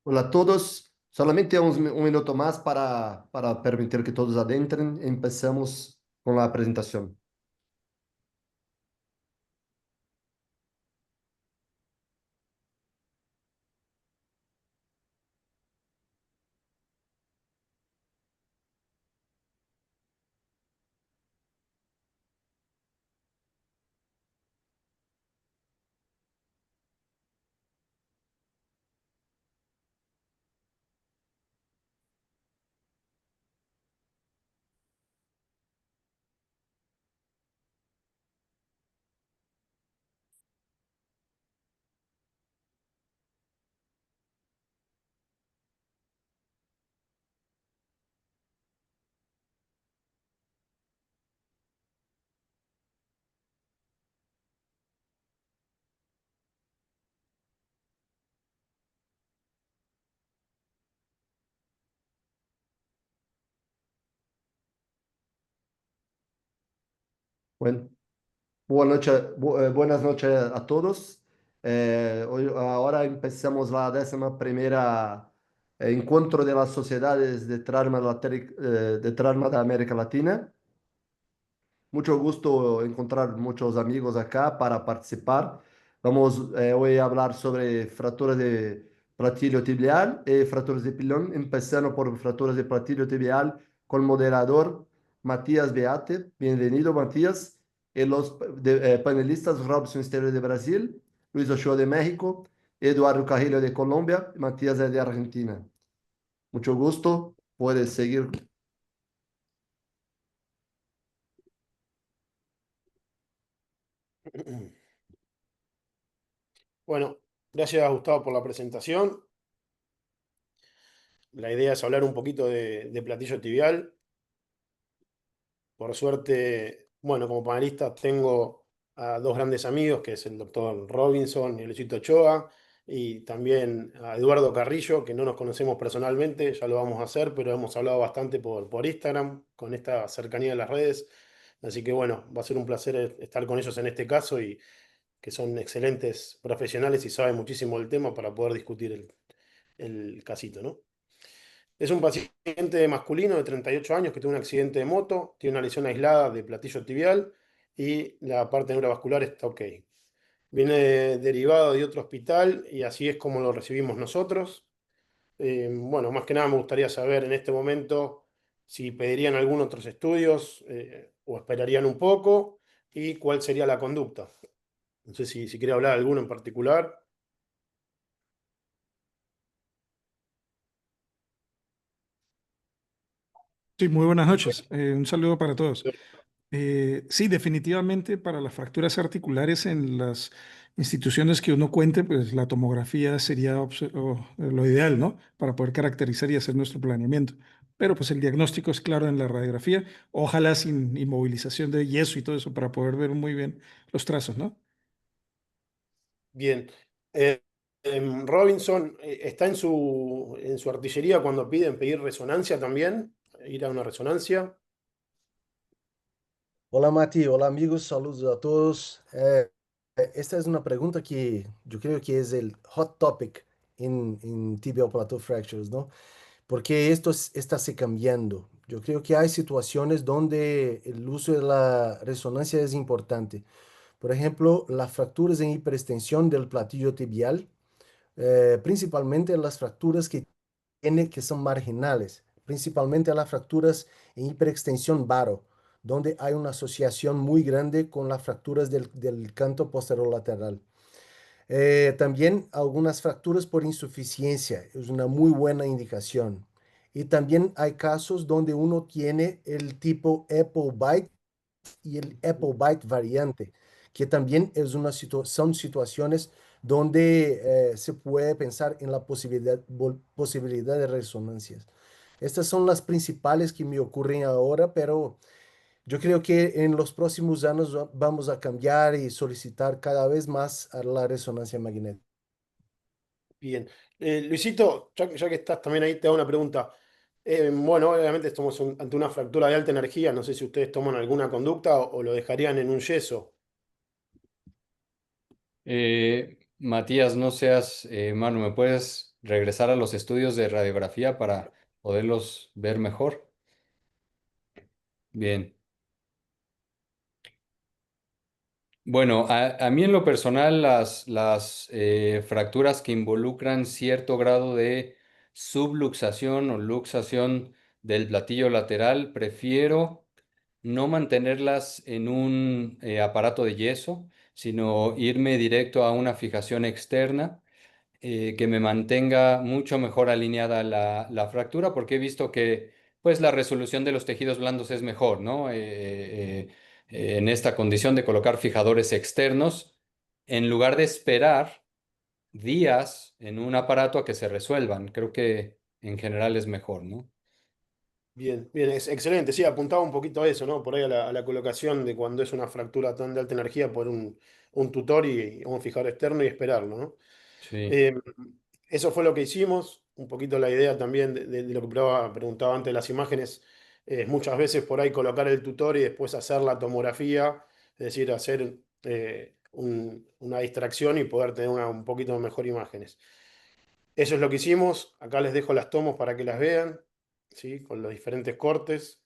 Hola a todos. Solamente un minuto más para permitir que todos adentren. Empezamos con la presentación. Bueno, buenas noches a todos. Ahora empezamos la 11ª encuentro de las sociedades de Trarma de América Latina. Mucho gusto encontrar muchos amigos acá para participar. Vamos hoy a hablar sobre fracturas de platillo tibial y fracturas de pilón, empezando por fracturas de platillo tibial con moderador Matías Beate. Bienvenido, Matías. Y los panelistas Robson Esteves de Brasil, Luis Ochoa de México, Eduardo Carrillo de Colombia, Matías de Argentina. Mucho gusto. Puedes seguir. Bueno, gracias Gustavo por la presentación. La idea es hablar un poquito de platillo tibial. Por suerte, bueno, como panelista tengo a dos grandes amigos, que es el doctor Robinson y Luisito Ochoa, y también a Eduardo Carrillo, que no nos conocemos personalmente, ya lo vamos a hacer, pero hemos hablado bastante por Instagram, con esta cercanía de las redes. Así que bueno, va a ser un placer estar con ellos en este caso y que son excelentes profesionales y saben muchísimo del tema para poder discutir el casito, ¿no? Es un paciente masculino de 38 años que tuvo un accidente de moto, tiene una lesión aislada de platillo tibial y la parte neurovascular está ok. Viene derivado de otro hospital y así es como lo recibimos nosotros. Bueno, más que nada me gustaría saber en este momento si pedirían algún otros estudios o esperarían un poco y cuál sería la conducta. No sé si quiere hablar alguno en particular. Sí, muy buenas noches. Un saludo para todos. Sí, definitivamente para las fracturas articulares en las instituciones que uno cuente, pues la tomografía sería lo ideal, ¿no? Para poder caracterizar y hacer nuestro planeamiento. Pero pues el diagnóstico es claro en la radiografía, ojalá sin inmovilización de yeso y todo eso para poder ver muy bien los trazos, ¿no? Bien. Eh, Robinson, ¿está en su artillería cuando piden pedir resonancia también? ¿Ir a una resonancia? Hola Mati, hola amigos, saludos a todos. Esta es una pregunta que yo creo que es el hot topic en tibial plateau fractures, ¿no? Porque está se cambiando. Yo creo que hay situaciones donde el uso de la resonancia es importante. Por ejemplo, las fracturas en hiperextensión del platillo tibial, principalmente las fracturas que son marginales, principalmente las fracturas en hiperextensión baro, donde hay una asociación muy grande con las fracturas del canto posterolateral. También algunas fracturas por insuficiencia es una muy buena indicación. Y también hay casos donde uno tiene el tipo Apple Bite y el Applebite variante, que también es son situaciones donde se puede pensar en la posibilidad de resonancias. Estas son las principales que me ocurren ahora, pero yo creo que en los próximos años vamos a cambiar y solicitar cada vez más a la resonancia magnética. Bien. Luisito, ya que estás también ahí, te hago una pregunta. Bueno, obviamente estamos ante una fractura de alta energía. No sé si ustedes toman alguna conducta o lo dejarían en un yeso. Matías, no seas, Manu, ¿me puedes regresar a los estudios de radiografía para poderlos ver mejor? Bien. Bueno, a mí en lo personal las fracturas que involucran cierto grado de subluxación o luxación del platillo lateral, prefiero no mantenerlas en un aparato de yeso, sino irme directo a una fijación externa que me mantenga mucho mejor alineada la fractura, porque he visto que pues la resolución de los tejidos blandos es mejor, ¿no? En esta condición de colocar fijadores externos, en lugar de esperar días en un aparato a que se resuelvan. Creo que en general es mejor, ¿no? Bien, bien, es excelente. Sí, apuntaba un poquito a eso, ¿no? Por ahí a la colocación de cuando es una fractura tan de alta energía por un tutor y un fijador externo y esperarlo, ¿no? Sí, Eh, Eso fue lo que hicimos. Un poquito la idea también de lo que preguntaba antes de las imágenes. Muchas veces por ahí colocar el tutor y después hacer la tomografía, es decir, hacer una distracción y poder tener un poquito mejor imágenes. Eso es lo que hicimos. Acá les dejo las tomos para que las vean, ¿sí? Con los diferentes cortes.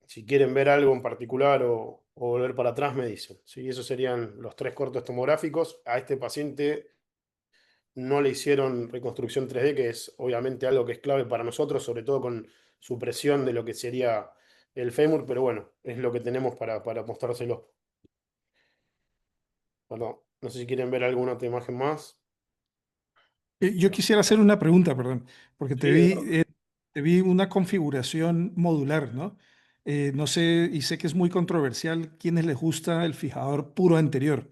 Si quieren ver algo en particular o volver para atrás, me dicen. ¿Sí? Esos serían los tres cortes tomográficos. A este paciente no le hicieron reconstrucción 3D, que es obviamente algo que es clave para nosotros, sobre todo con supresión de lo que sería el fémur, pero bueno, es lo que tenemos para mostrárselo. Perdón, no sé si quieren ver alguna otra imagen más. Yo quisiera hacer una pregunta, perdón, porque Sí, Eduardo. te vi una configuración modular, ¿no? No sé, y sé que es muy controversial quienes les gusta el fijador puro anterior.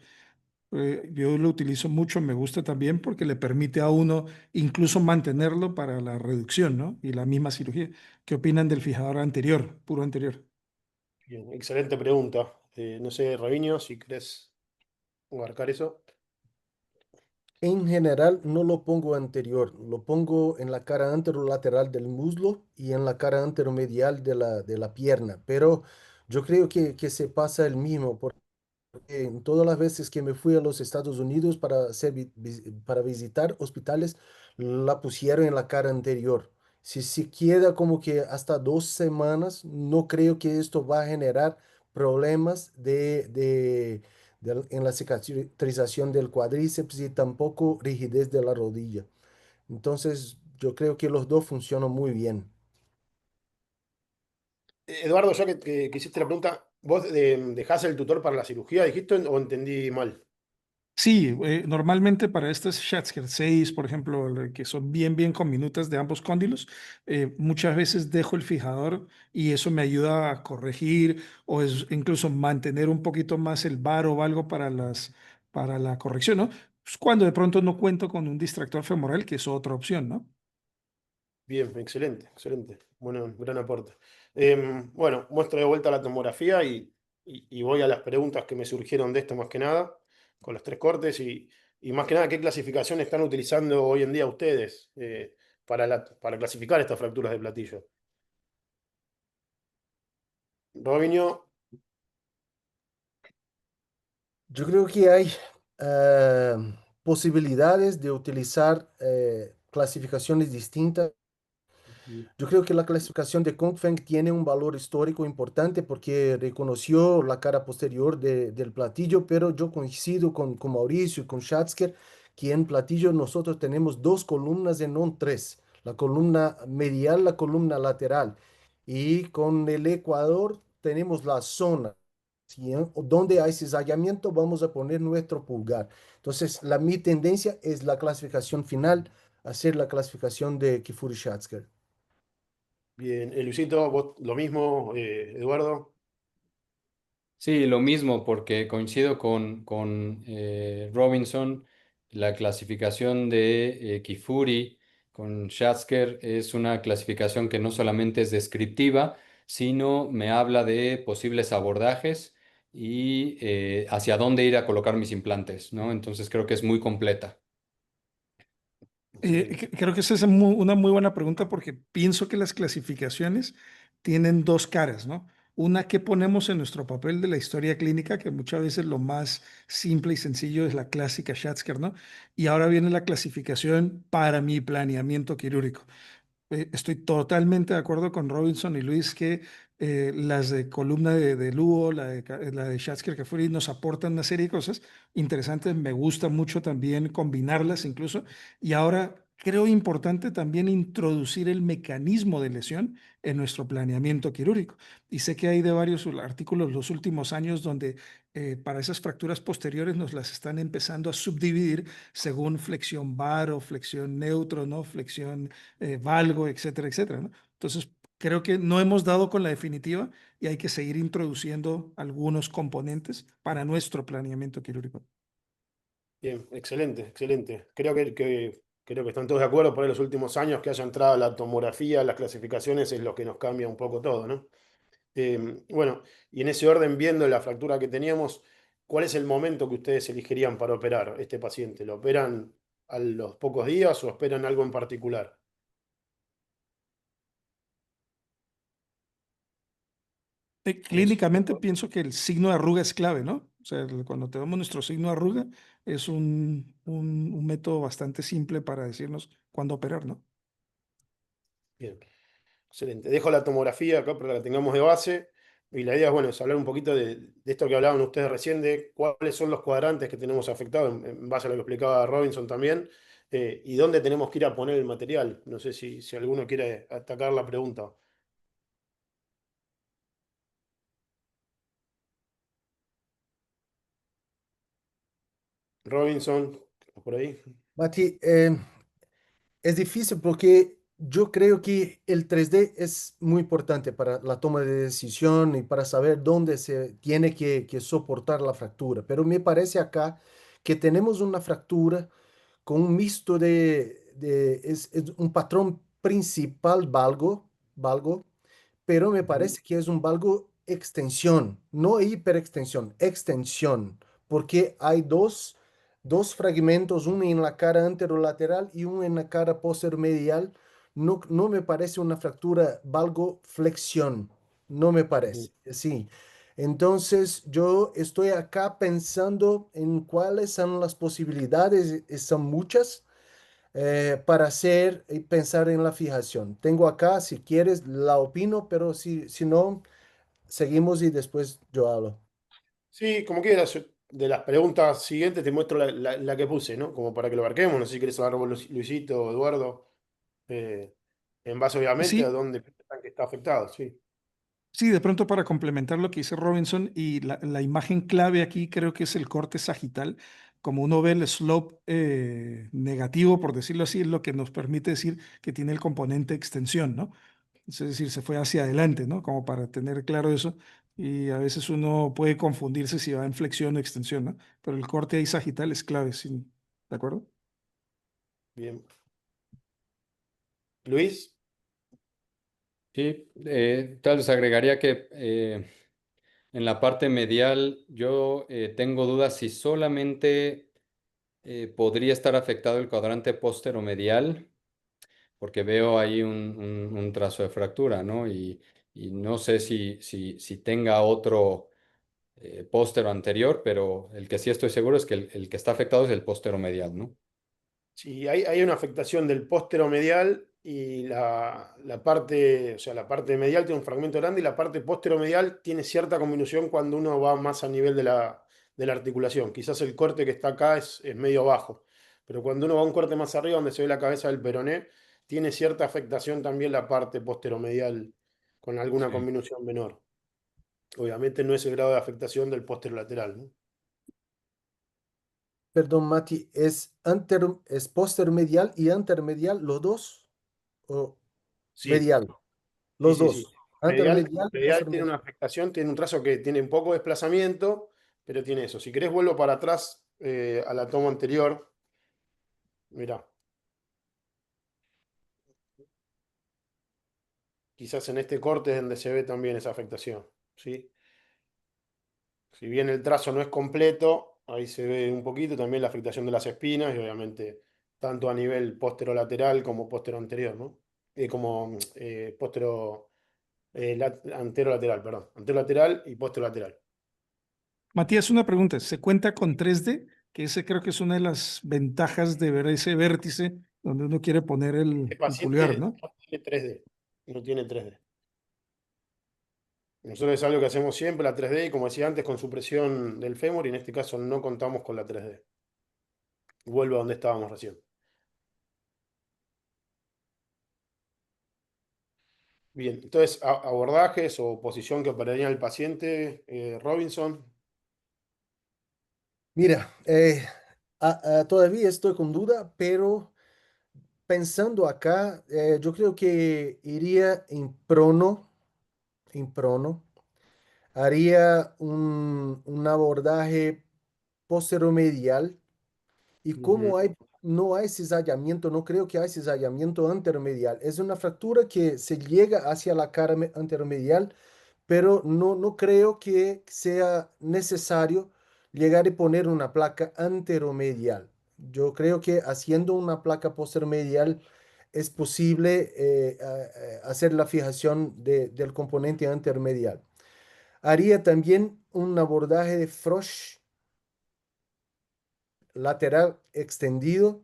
Yo lo utilizo mucho, me gusta también porque le permite a uno incluso mantenerlo para la reducción, ¿no? Y la misma cirugía. ¿Qué opinan del fijador anterior, puro anterior? Bien, excelente pregunta. No sé, Raviño, si querés abarcar eso. En general no lo pongo anterior, lo pongo en la cara anterolateral del muslo y en la cara anteromedial de la pierna, pero yo creo que se pasa el mismo, porque en todas las veces que me fui a los Estados Unidos para, para visitar hospitales, la pusieron en la cara anterior. Si se queda como que hasta 2 semanas, no creo que esto va a generar problemas en la cicatrización del cuádriceps y tampoco rigidez de la rodilla. Entonces, yo creo que los dos funcionan muy bien. Eduardo, ya que hiciste la pregunta, ¿vos dejás el tutor para la cirugía, dijiste, o entendí mal? Sí, normalmente para estas Schatzker 6, por ejemplo, que son bien con minutas de ambos cóndilos, muchas veces dejo el fijador y eso me ayuda a corregir o incluso mantener un poquito más el varo o algo para para la corrección, ¿no? Pues cuando de pronto no cuento con un distractor femoral, que es otra opción, ¿no? Bien, excelente, excelente. Bueno, gran aporte. Bueno, muestro de vuelta la tomografía y voy a las preguntas que me surgieron de esto más que nada, con los tres cortes y más que nada, ¿qué clasificación están utilizando hoy en día ustedes para clasificar estas fracturas de platillo? Robinho, Yo creo que hay eh, posibilidades de utilizar clasificaciones distintas. Yo creo que la clasificación de Kongfeng tiene un valor histórico importante porque reconoció la cara posterior del platillo, pero yo coincido con Mauricio y con Schatzker que en platillo nosotros tenemos dos columnas y no tres, la columna medial, la columna lateral. Y con el ecuador tenemos la zona, ¿sí? Donde hay cizallamiento vamos a poner nuestro pulgar. Entonces, mi tendencia es la clasificación final, hacer la clasificación de Kifuri-Schatzker. Bien, Luisito, vos lo mismo, Eduardo. Sí, lo mismo, porque coincido con Robinson. La clasificación de Kifuri con Schatzker es una clasificación que no solamente es descriptiva, sino me habla de posibles abordajes y hacia dónde ir a colocar mis implantes, ¿no? Entonces creo que es muy completa. Excelente. Creo que esa es una muy buena pregunta porque pienso que las clasificaciones tienen dos caras, ¿no? Una que ponemos en nuestro papel de la historia clínica, que muchas veces lo más simple y sencillo es la clásica Schatzker, ¿no? Y ahora viene la clasificación para mi planeamiento quirúrgico. Estoy totalmente de acuerdo con Robinson y Luis que las de columna de Lugo, la de Schatzker Cafuri nos aportan una serie de cosas interesantes. Me gusta mucho también combinarlas incluso. Y ahora creo importante también introducir el mecanismo de lesión en nuestro planeamiento quirúrgico. Y sé que hay de varios artículos los últimos años donde para esas fracturas posteriores nos las están empezando a subdividir según flexión bar o flexión neutro, ¿no? Flexión valgo, etcétera, etcétera, ¿no? Entonces, creo que no hemos dado con la definitiva y hay que seguir introduciendo algunos componentes para nuestro planeamiento quirúrgico. Bien, excelente, excelente. Creo que están todos de acuerdo por ahí los últimos años que haya entrado la tomografía, las clasificaciones es lo que nos cambia un poco todo, ¿no? Bueno, y en ese orden, viendo la fractura que teníamos, ¿cuál es el momento que ustedes elegirían para operar a este paciente? ¿Lo operan a los pocos días o esperan algo en particular? Es- Clínicamente pienso que el signo de arruga es clave, ¿no? O sea, cuando tenemos nuestro signo de arruga es un método bastante simple para decirnos cuándo operar, ¿no? Bien. Excelente. Dejo la tomografía acá para que la tengamos de base. Y la idea es, bueno, es hablar un poquito de esto que hablaban ustedes recién, de cuáles son los cuadrantes que tenemos afectados, en base a lo que explicaba Robinson también, y dónde tenemos que ir a poner el material. No sé si alguno quiere atacar la pregunta. Robinson, por ahí. Mati, es difícil porque yo creo que el 3D es muy importante para la toma de decisión y para saber dónde se tiene que soportar la fractura. Pero me parece acá que tenemos una fractura con un mixto es un patrón principal valgo, pero me Ujú. parece que es un valgo extensión, no hiperextensión, extensión, porque hay dos fragmentos, uno en la cara anterolateral y uno en la cara posteromedial. No, no me parece una fractura valgo flexión, no me Ujú. parece, sí. Entonces yo estoy acá pensando en cuáles son las posibilidades, son muchas, para hacer y pensar en la fijación. Tengo acá, si quieres, la opino, pero si no, seguimos y después yo hablo. Sí, como quieras. De las preguntas siguientes te muestro la que puse, ¿no? Como para que lo marquemos. No sé si quieres hablar vos, Luisito o Eduardo. eh, en base, obviamente, a Sí, dónde piensan que está afectado, sí. sí, de pronto para complementar lo que dice Robinson y la imagen clave aquí creo que es el corte sagital. Como uno ve el slope negativo, por decirlo así, es lo que nos permite decir que tiene el componente extensión, ¿no? Es decir, se fue hacia adelante, ¿no? Como para tener claro eso. Y a veces uno puede confundirse si va en flexión o extensión, ¿no? Pero el corte ahí sagital es clave, ¿sí? ¿De acuerdo? Bien. Luis. Sí, tal vez agregaría que en la parte medial yo tengo dudas si solamente podría estar afectado el cuadrante póstero-medial, porque veo ahí un trazo de fractura, ¿no? Y no sé si tenga otro póstero anterior, pero el que sí estoy seguro es que el que está afectado es el póstero-medial, ¿no? Sí, hay una afectación del póstero medial y la parte, o sea, la parte medial tiene un fragmento grande y la parte póstero medial tiene cierta convolución cuando uno va más a nivel de la articulación. Quizás el corte que está acá es medio bajo, pero cuando uno va a un corte más arriba donde se ve la cabeza del peroné, tiene cierta afectación también la parte póstero medial con alguna Sí. convolución menor. Obviamente no es el grado de afectación del póstero lateral, ¿no? Perdón, Mati, es posteromedial y anteromedial los dos o Sí, medial? Sí, Los sí, sí. dos, anteromedial, Medial tiene una afectación, tiene un trazo que tiene un poco de desplazamiento, pero tiene eso. Si querés, vuelvo para atrás a la toma anterior. Mirá, quizás en este corte es donde se ve también esa afectación. ¿Sí? Si bien el trazo no es completo, ahí se ve un poquito también la afectación de las espinas y obviamente tanto a nivel posterolateral como anterior, ¿no? Como anterolateral, perdón. Anterolateral y posterolateral. Matías, una pregunta. ¿Se cuenta con 3D? Que ese creo que es una de las ventajas de ver ese vértice donde uno quiere poner Este el pulgar, paciente ¿no? no tiene 3D, no tiene 3D. Nosotros es algo que hacemos siempre, la 3D, y como decía antes, con supresión del fémur, y en este caso no contamos con la 3D. Vuelvo a donde estábamos recién. Bien, entonces, abordajes o posición que operaría el paciente, Robinson. Mira, todavía estoy con duda, pero pensando acá, yo creo que iría en prono, haría un abordaje posteromedial y Ujú. como no hay cizallamiento, no creo que hay cizallamiento anteromedial. Es una fractura que se llega hacia la cara anteromedial, pero no creo que sea necesario llegar y poner una placa anteromedial. Yo creo que haciendo una placa posteromedial es posible hacer la fijación del componente anteromedial. Haría también un abordaje de Frosch lateral extendido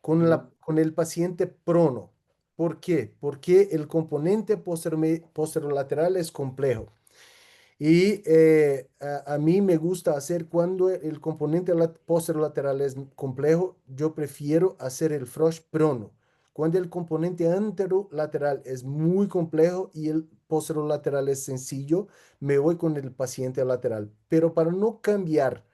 Ujú. con el paciente prono. ¿Por qué? Porque el componente posterolateral es complejo. Y a mí me gusta hacer cuando el componente posterolateral es complejo, yo prefiero hacer el frosh prono. Cuando el componente anterolateral es muy complejo y el posterolateral es sencillo, me voy con el paciente lateral. Pero para no cambiar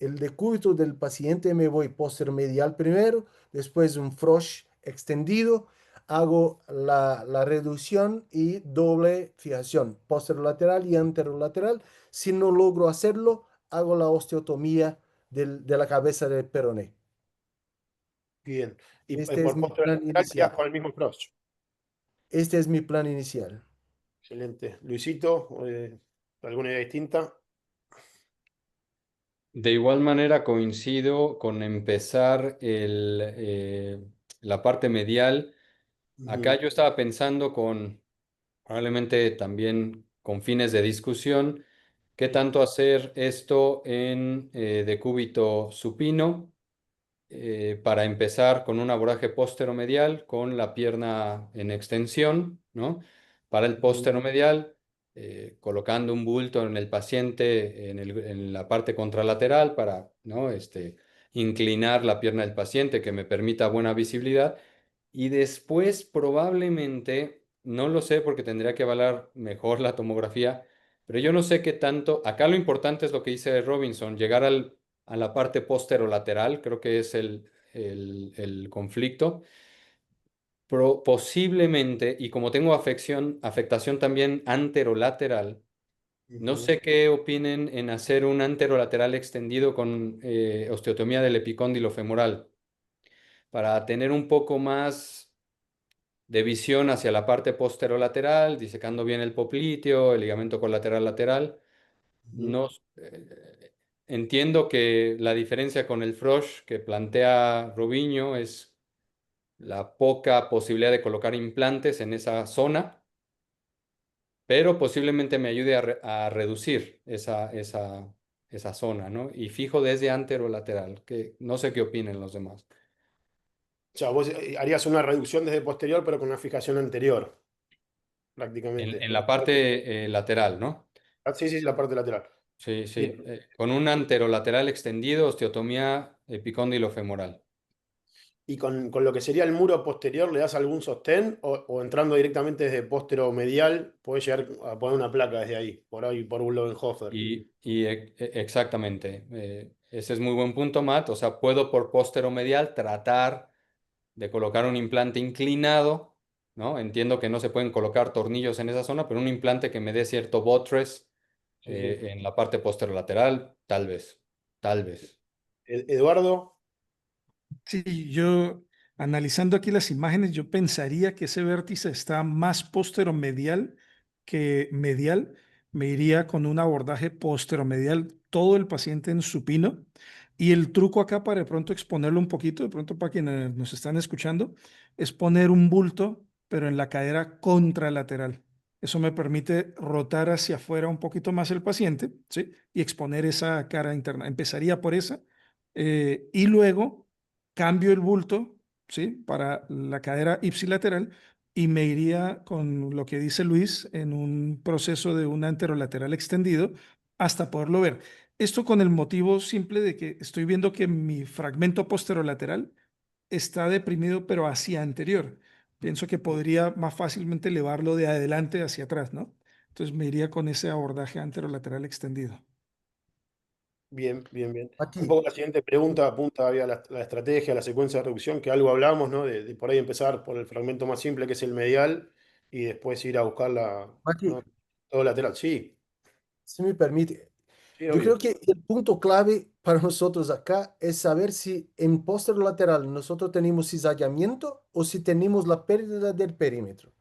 el decúbito del paciente, me voy postermedial primero, después un frosh extendido, hago la reducción y doble fijación, posterolateral y anterolateral. Si no logro hacerlo, hago la osteotomía de la cabeza del peroné. Bien. Y Este es por mi postura plan lateral quedás inicial. con el mismo cross. Este es mi plan inicial. Excelente. Luisito, ¿alguna idea distinta? De igual manera coincido con empezar la parte medial. Acá Ujú, yo estaba pensando probablemente también con fines de discusión, qué sí, tanto hacer esto en decúbito supino para empezar con un abordaje póstero-medial con la pierna en extensión, ¿no? Para el ujú, póstero-medial, colocando un bulto en el paciente en la parte contralateral para, ¿no? Inclinar la pierna del paciente que me permita buena visibilidad. Y después probablemente, no lo sé porque tendría que evaluar mejor la tomografía, pero yo no sé qué tanto, acá lo importante es lo que dice Robinson, llegar a la parte posterolateral, creo que es el conflicto. Posiblemente, y como tengo afectación también anterolateral, no ujú. sé qué opinen en hacer un anterolateral extendido con osteotomía del epicóndilo femoral, para tener un poco más de visión hacia la parte posterolateral, disecando bien el popliteo, el ligamento colateral lateral. Ujú. No, entiendo que la diferencia con el Frosch que plantea Rubiño es la poca posibilidad de colocar implantes en esa zona, pero posiblemente me ayude a reducir esa zona, ¿no? Y fijo desde anterolateral, que no sé qué opinen los demás. O sea, vos harías una reducción desde posterior, pero con una fijación anterior, En prácticamente. la parte lateral, ¿no? Ah, sí, sí, sí, la parte lateral. Sí, Bien. sí. Con un anterolateral extendido, osteotomía epicóndilo femoral. ¿Y con lo que sería el muro posterior, le das algún sostén? O entrando directamente desde póstero medial, podés llegar a poner una placa desde ahí, por ahí, por Bullovenhofer. Exactamente. Ese es muy buen punto, Matt. O sea, puedo por póstero medial tratar de colocar un implante inclinado ¿no? Entiendo que no se pueden colocar tornillos en esa zona, pero un implante que me dé cierto buttress Sí, sí. en la parte posterolateral, tal vez, tal vez. Eduardo, Sí, yo analizando aquí las imágenes, yo pensaría que ese vértice está más posteromedial que medial. Me iría con un abordaje posteromedial, todo el paciente en supino. Y el truco acá para de pronto exponerlo un poquito, de pronto para quienes nos están escuchando, es poner un bulto, pero en la cadera contralateral. Eso me permite rotar hacia afuera un poquito más el paciente, ¿sí? Y exponer esa cara interna. Empezaría por esa. Y luego cambio el bulto, ¿sí? Para la cadera ipsilateral y me iría con lo que dice Luis en un proceso de un anterolateral extendido hasta poderlo ver. Esto con el motivo simple de que estoy viendo que mi fragmento posterolateral está deprimido pero hacia anterior. Pienso que podría más fácilmente elevarlo de adelante hacia atrás, ¿no? Entonces me iría con ese abordaje anterolateral extendido. bien, bien, bien. Un Aquí, poco la siguiente pregunta apunta a la estrategia, la secuencia de reducción, que algo hablamos, ¿no? De por ahí empezar por el fragmento más simple, que es el medial, y después ir a buscar aquí, ¿no? Todo lateral. Sí, si me permite, sí, yo creo obvio. que el punto clave para nosotros acá es saber si en posterolateral nosotros tenemos cizallamiento o si tenemos la pérdida del perímetro.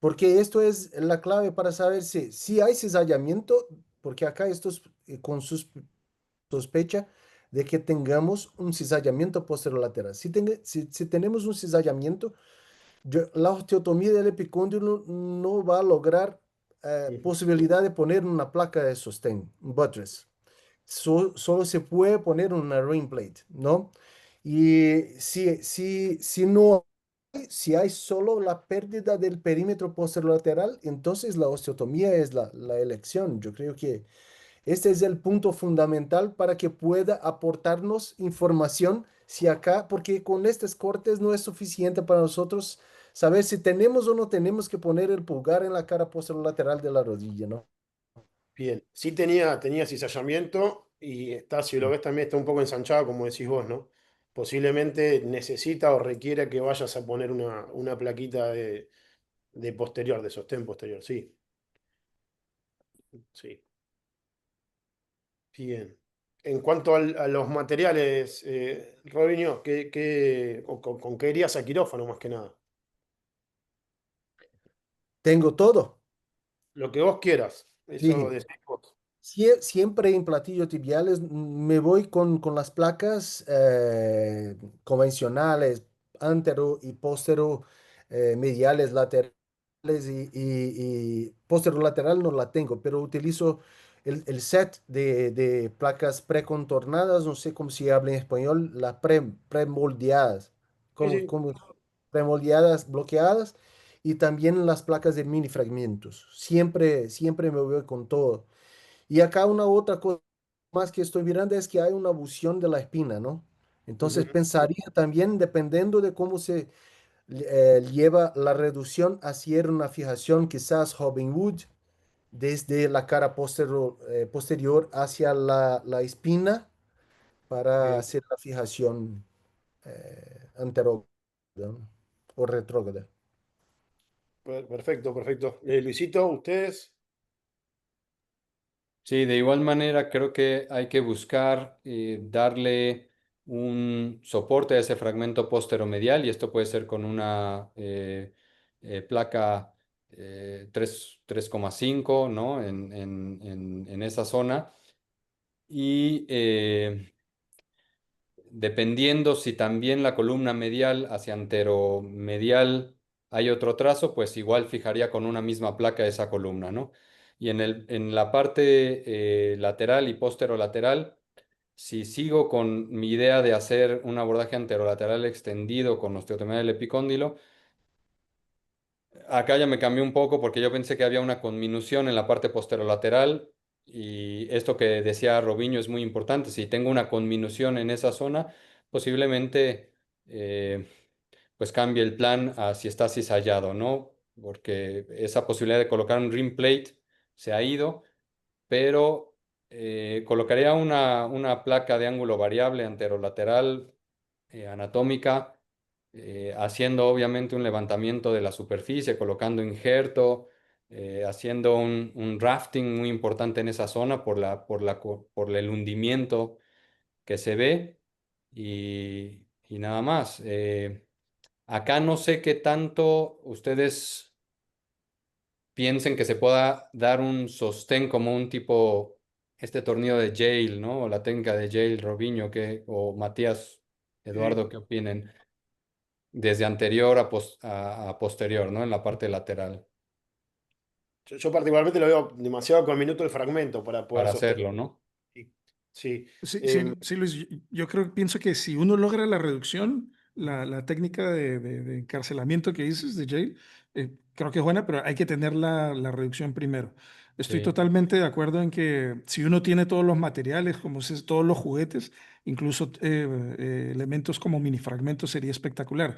Porque esto es la clave para saber si hay cizallamiento, porque acá esto es con sospecha de que tengamos un cizallamiento posterolateral. Si tenemos un cizallamiento, la osteotomía del epicóndilo no va a lograr Ujú. posibilidad de poner una placa de sostén, un buttress. Solo se puede poner una ring plate, ¿no? Y si no hay, si hay solo la pérdida del perímetro posterolateral, entonces la osteotomía es la elección. Yo creo que este es el punto fundamental para que pueda aportarnos información si acá, porque con estos cortes no es suficiente para nosotros saber si tenemos o no tenemos que poner el pulgar en la cara posterolateral de la rodilla, ¿no? Bien. Sí tenía cizallamiento y está, si lo ves también está un poco ensanchado, como decís vos, ¿no? Posiblemente necesita o requiere que vayas a poner una plaquita de posterior, de sostén posterior. Sí, sí. Bien. En cuanto a los materiales, Robinho, con qué irías a quirófano más que nada? Tengo todo. Lo que vos quieras. Eso Sí, decís vos. Siempre en platillos tibiales me voy con las placas convencionales, antero y postero, mediales, laterales y posterolateral no la tengo, pero utilizo el set de placas precontornadas, no sé cómo se habla en español, las premoldeadas, Sí, como, sí. como premoldeadas, bloqueadas, y también las placas de mini fragmentos. Siempre me voy con todo. Y acá una otra cosa más que estoy mirando es que hay una bución de la espina, ¿no? Entonces Ujú. pensaría también, dependiendo de cómo se lleva la reducción, hacer una fijación quizás Robin Hood desde la cara posterior hacia la espina para Bien. hacer la fijación anterógrada, ¿no? O retrógrada. Perfecto, perfecto. Luisito, ¿ustedes? Sí, de igual manera creo que hay que buscar darle un soporte a ese fragmento posteromedial y esto puede ser con una placa 3,5, ¿no? En esa zona. Y dependiendo si también la columna medial hacia anteromedial hay otro trazo, pues igual fijaría con una misma placa esa columna, ¿no? Y en la parte lateral y posterolateral, si sigo con mi idea de hacer un abordaje anterolateral extendido con osteotomía del epicóndilo, acá ya me cambió un poco porque yo pensé que había una conminución en la parte posterolateral y esto que decía Robinho es muy importante. Si tengo una conminución en esa zona, posiblemente eh, pues cambie el plan a si está cizallado, ¿no? Porque esa posibilidad de colocar un rim plate se ha ido, pero colocaría una placa de ángulo variable anterolateral anatómica haciendo obviamente un levantamiento de la superficie, colocando injerto, haciendo un rafting muy importante en esa zona por el hundimiento que se ve y nada más. Acá no sé qué tanto ustedes piensen que se pueda dar un sostén como un tipo, este tornillo de Yale, ¿no? O la técnica de Yale, Robinho, o Matías, Sí. Eduardo, ¿qué opinen? Desde anterior a posterior, ¿no? En la parte lateral, Yo particularmente lo veo demasiado con minuto el fragmento para poder para sostener. hacerlo, ¿no? Sí, sí. Sí, Em, sí, sí, Luis, yo creo, pienso que si uno logra la reducción, la técnica de encarcelamiento que dices de Yale, creo que es buena, pero hay que tener la reducción primero. Estoy Sí. totalmente de acuerdo en que si uno tiene todos los materiales, como todos los juguetes, incluso elementos como minifragmentos, sería espectacular.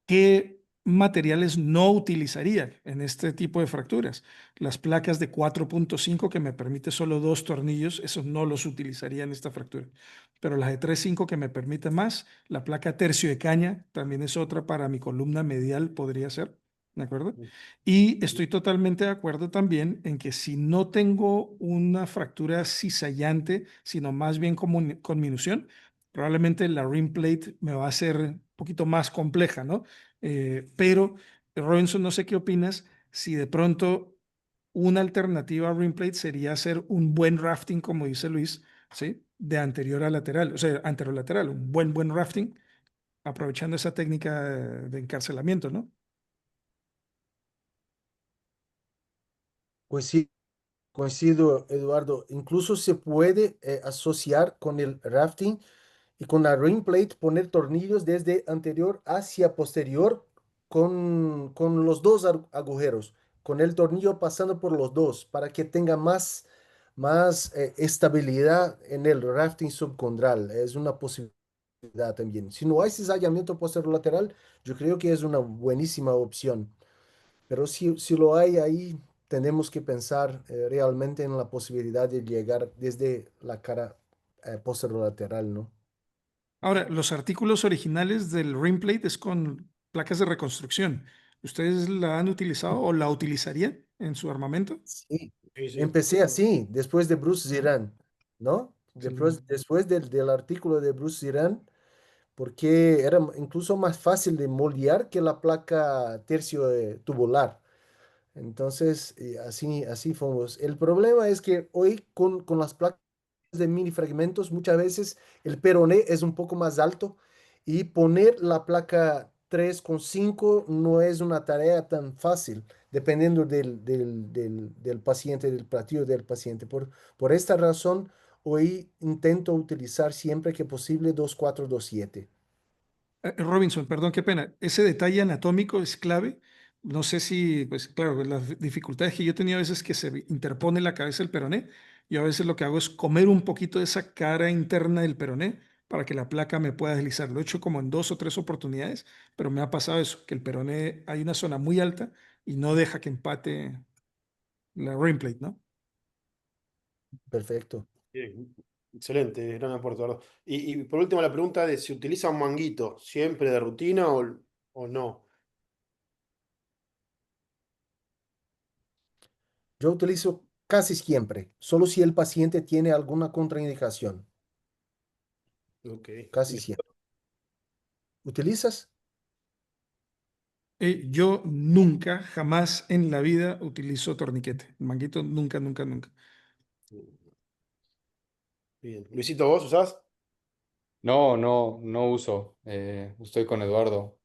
¿Qué materiales no utilizaría en este tipo de fracturas? Las placas de 4.5 que me permite solo dos tornillos, esos no los utilizaría en esta fractura. Pero las de 3.5 que me permite más, la placa tercio de caña también es otra para mi columna medial, podría ser. ¿De acuerdo? Y estoy totalmente de acuerdo también en que si no tengo una fractura cizallante, sino más bien con minución, probablemente la rim plate me va a ser un poquito más compleja, ¿no? Pero, Robinson, no sé qué opinas, si de pronto una alternativa a rim plate sería hacer un buen rafting, como dice Luis, ¿sí? De anterior a lateral, o sea, anterolateral, un buen rafting, aprovechando esa técnica de encarcelamiento, ¿no? Pues sí, coincido, Eduardo. Incluso se puede asociar con el rafting y con la ring plate poner tornillos desde anterior hacia posterior con los dos agujeros, con el tornillo pasando por los dos para que tenga más estabilidad en el rafting subcondral. Es una posibilidad también. Si no hay cizallamiento posterolateral, yo creo que es una buenísima opción. Pero si lo hay ahí, tenemos que pensar realmente en la posibilidad de llegar desde la cara posterolateral, ¿no? Ahora, los artículos originales del rim plate es con placas de reconstrucción. ¿Ustedes la han utilizado o la utilizarían en su armamento? Sí, sí, sí. empecé así, después de Bruce Ziran, ¿no? Excelente. Después del artículo de Bruce Ziran, porque era incluso más fácil de moldear que la placa tercio tubular. Entonces, así fuimos. El problema es que hoy con las placas de mini fragmentos, muchas veces el peroné es un poco más alto y poner la placa 3,5 no es una tarea tan fácil, dependiendo del paciente, del platillo del paciente. Por esta razón, hoy intento utilizar siempre que posible 2,4, 2,7. Robinson, perdón, qué pena. Ese detalle anatómico es clave. No sé si, pues claro, las dificultades que yo tenía a veces que se interpone la cabeza del peroné. Yo a veces lo que hago es comer un poquito de esa cara interna del peroné para que la placa me pueda deslizar. Lo he hecho como en 2 o 3 oportunidades, pero me ha pasado eso, que el peroné hay una zona muy alta y no deja que empate la rim plate, ¿no? Perfecto. Bien, excelente, gran aporte, Eduardo. Y por último, la pregunta de si utiliza un manguito siempre de rutina o no. Yo utilizo casi siempre, solo si el paciente tiene alguna contraindicación, Ok. casi siempre. ¿Utilizas? Yo nunca, jamás en la vida utilizo torniquete. El manguito nunca, nunca, nunca. Bien. Luisito, ¿vos usás? No, no, no uso. Estoy con Eduardo.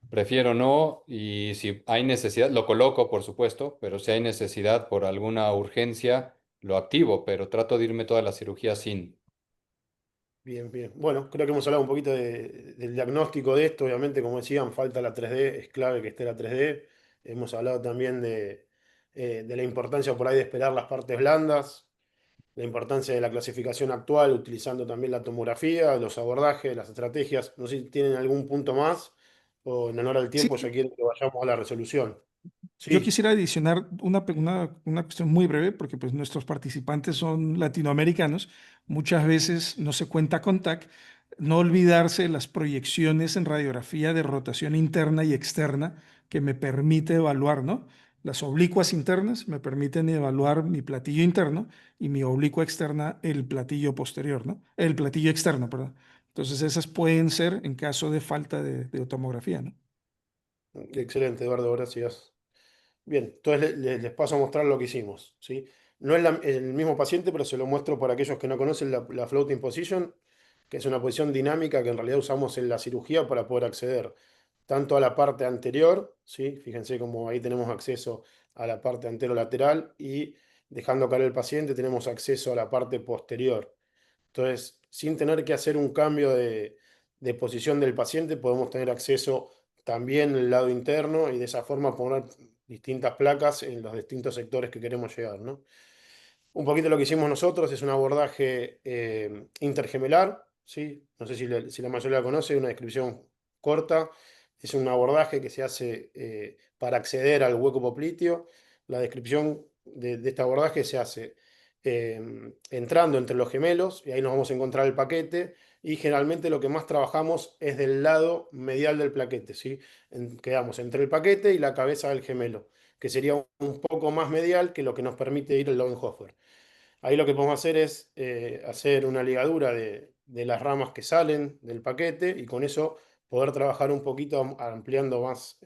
Prefiero no y si hay necesidad, lo coloco, por supuesto, pero si hay necesidad por alguna urgencia, lo activo, pero trato de irme toda la cirugía sin. Bien, bien. Bueno, creo que hemos hablado un poquito del diagnóstico de esto. Obviamente, como decían, falta la 3D, es clave que esté la 3D. Hemos hablado también de la importancia por ahí de esperar las partes blandas, la importancia de la clasificación actual, utilizando también la tomografía, los abordajes, las estrategias. No sé si tienen algún punto más o en honor al Sí, tiempo ya quieren que vayamos a la resolución. yo Sí, quisiera adicionar una cuestión muy breve, porque pues nuestros participantes son latinoamericanos. Muchas veces no se cuenta con TAC. no olvidarse de las proyecciones en radiografía de rotación interna y externa que me permite evaluar, ¿no? Las oblicuas internas me permiten evaluar mi platillo interno y mi oblicua externa el platillo posterior, ¿no? El platillo externo, perdón. Entonces esas pueden ser en caso de falta de tomografía, ¿no? Excelente, Eduardo, gracias. Bien, entonces les paso a mostrar lo que hicimos, ¿sí? No es el mismo paciente, pero se lo muestro para aquellos que no conocen la floating position, que es una posición dinámica que en realidad usamos en la cirugía para poder acceder tanto a la parte anterior, ¿sí? Fíjense cómo ahí tenemos acceso a la parte anterolateral y dejando caer el paciente tenemos acceso a la parte posterior. Entonces, sin tener que hacer un cambio de posición del paciente, podemos tener acceso también al lado interno y de esa forma poner distintas placas en los distintos sectores que queremos llegar, ¿no? Un poquito lo que hicimos nosotros es un abordaje intergemelar, ¿sí? No sé si la mayoría la conoce, una descripción corta. Es un abordaje que se hace para acceder al hueco popliteo. La descripción de este abordaje se hace entrando entre los gemelos y ahí nos vamos a encontrar el paquete y generalmente lo que más trabajamos es del lado medial del plaquete, ¿sí? Quedamos entre el paquete y la cabeza del gemelo, que sería un poco más medial que lo que nos permite ir el Lowenhofer. Ahí lo que podemos hacer es hacer una ligadura de las ramas que salen del paquete y con eso poder trabajar un poquito ampliando más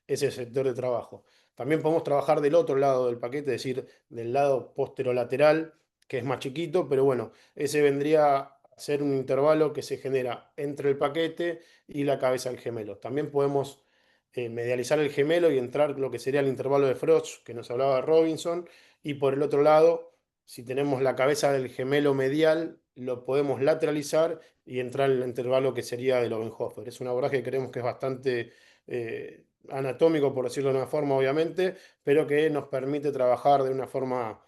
ese sector de trabajo. También podemos trabajar del otro lado del paquete, es decir, del lado posterolateral, que es más chiquito, pero bueno, ese vendría a ser un intervalo que se genera entre el paquete y la cabeza del gemelo. También podemos medializar el gemelo y entrar lo que sería el intervalo de Frosch, que nos hablaba de Robinson, y por el otro lado si tenemos la cabeza del gemelo medial, lo podemos lateralizar y entrar en el intervalo que sería del Obenhofer. Es un abordaje que creemos que es bastante anatómico, por decirlo de una forma, obviamente, pero que nos permite trabajar de una forma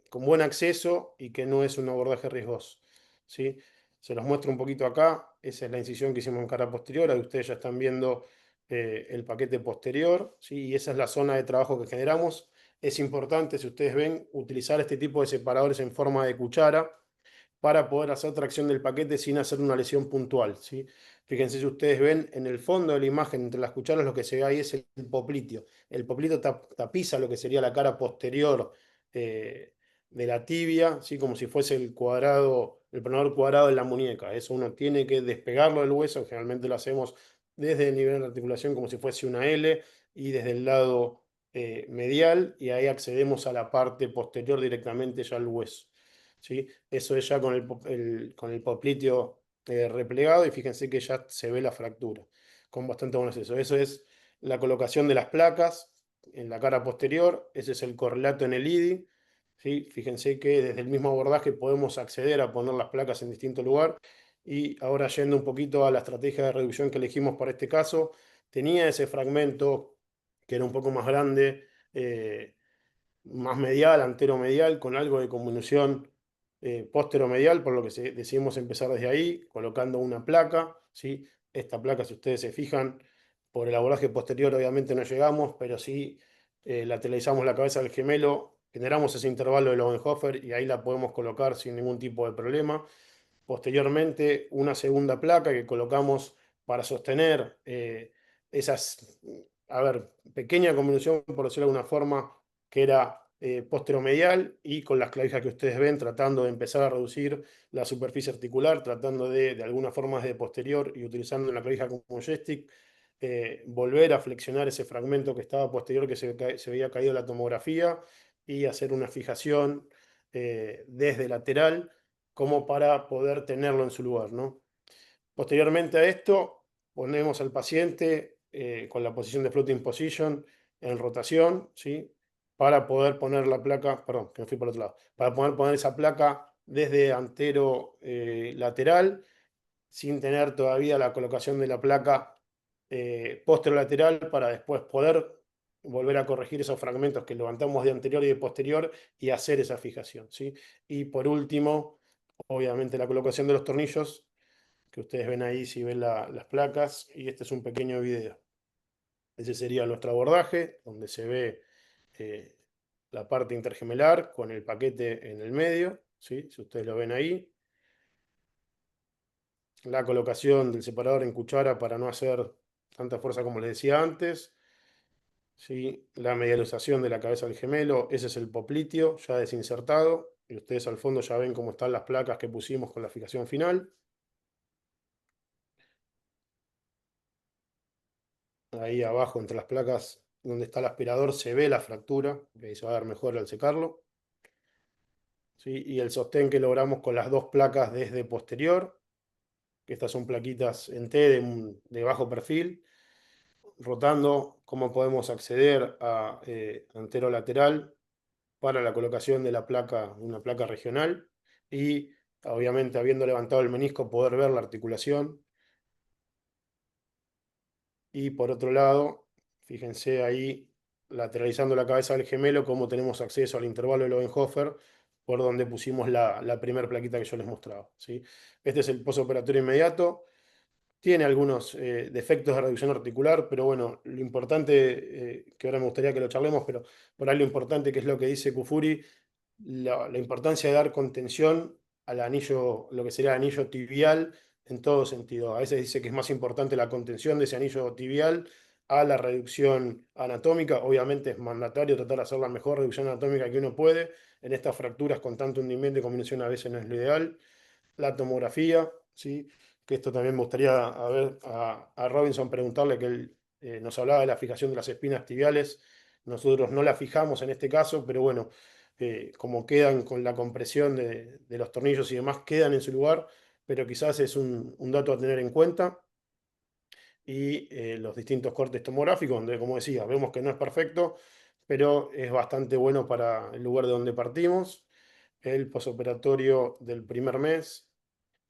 con buen acceso y que no es un abordaje riesgoso, ¿sí? Se los muestro un poquito acá. Esa es la incisión que hicimos en cara posterior. Ahí ustedes ya están viendo el paquete posterior, ¿sí? Y esa es la zona de trabajo que generamos. Es importante, si ustedes ven, utilizar este tipo de separadores en forma de cuchara para poder hacer tracción del paquete sin hacer una lesión puntual, ¿sí? Fíjense si ustedes ven en el fondo de la imagen, entre las cucharas, lo que se ve ahí es el popliteo. El popliteo tapiza lo que sería la cara posterior de la tibia, ¿sí? Como si fuese el cuadrado, el pronador cuadrado de la muñeca. Eso uno tiene que despegarlo del hueso, generalmente lo hacemos desde el nivel de articulación como si fuese una L y desde el lado medial y ahí accedemos a la parte posterior directamente ya al hueso, ¿sí? Eso es ya con con el popliteo replegado y fíjense que ya se ve la fractura con bastante buen acceso. Eso es la colocación de las placas en la cara posterior, ese es el correlato en el IDI, ¿sí? Fíjense que desde el mismo abordaje podemos acceder a poner las placas en distinto lugar y ahora yendo un poquito a la estrategia de reducción que elegimos para este caso, tenía ese fragmento que era un poco más grande, más medial, anteromedial, con algo de convolución posteromedial, por lo que decidimos empezar desde ahí, colocando una placa, ¿sí? Esta placa, si ustedes se fijan, por el abordaje posterior obviamente no llegamos, pero sí lateralizamos la cabeza del gemelo, generamos ese intervalo de Lowenhofer y ahí la podemos colocar sin ningún tipo de problema. Posteriormente, una segunda placa que colocamos para sostener esas, a ver, pequeña convolución, por decirlo de alguna forma, que era posteromedial y con las clavijas que ustedes ven, tratando de empezar a reducir la superficie articular, tratando de alguna forma desde posterior y utilizando la clavija como joystick, volver a flexionar ese fragmento que estaba posterior, que se había caído la tomografía, y hacer una fijación desde lateral como para poder tenerlo en su lugar, ¿no? Posteriormente a esto, ponemos al paciente con la posición de floating position en rotación, ¿sí? Para poder poner la placa, perdón, que me fui por otro lado, para poder poner esa placa desde antero lateral, sin tener todavía la colocación de la placa posterolateral para después poder volver a corregir esos fragmentos que levantamos de anterior y de posterior y hacer esa fijación, ¿sí? Y por último, obviamente la colocación de los tornillos, que ustedes ven ahí si ven las placas, y este es un pequeño video. Ese sería nuestro abordaje, donde se ve eh, la parte intergemelar con el paquete en el medio, ¿sí? Si ustedes lo ven ahí. la colocación del separador en cuchara para no hacer tanta fuerza como les decía antes. ¿Sí? La medialización de la cabeza del gemelo, ese es el popliteo ya desinsertado. Y ustedes al fondo ya ven cómo están las placas que pusimos con la fijación final. Ahí abajo, entre las placas donde está el aspirador, se ve la fractura, que ahí se va a ver mejor al secarlo. ¿Sí? Y el sostén que logramos con las dos placas desde posterior, que estas son plaquitas en T de bajo perfil, rotando cómo podemos acceder a anterolateral para la colocación de la placa, una placa regional, y obviamente habiendo levantado el menisco poder ver la articulación. Y por otro lado, fíjense ahí, lateralizando la cabeza del gemelo, cómo tenemos acceso al intervalo de Lowenhofer, por donde pusimos la primera plaquita que yo les mostraba. ¿Sí? Este es el postoperatorio inmediato. Tiene algunos defectos de reducción articular, pero bueno, lo importante, que ahora me gustaría que lo charlemos, pero por ahí lo importante que es lo que dice Kufuri, la importancia de dar contención al anillo, lo que sería el anillo tibial en todo sentido. A veces dice que es más importante la contención de ese anillo tibial a la reducción anatómica. Obviamente es mandatorio tratar de hacer la mejor reducción anatómica que uno puede. En estas fracturas con tanto hundimiento y combinación a veces no es lo ideal. La tomografía, ¿sí? Que esto también me gustaría a Robinson preguntarle, que él nos hablaba de la fijación de las espinas tibiales. Nosotros no la fijamos en este caso, pero bueno, como quedan con la compresión de los tornillos y demás, quedan en su lugar, pero quizás es un dato a tener en cuenta. Y los distintos cortes tomográficos, donde, como decía, vemos que no es perfecto, pero es bastante bueno para el lugar de donde partimos. El posoperatorio del primer mes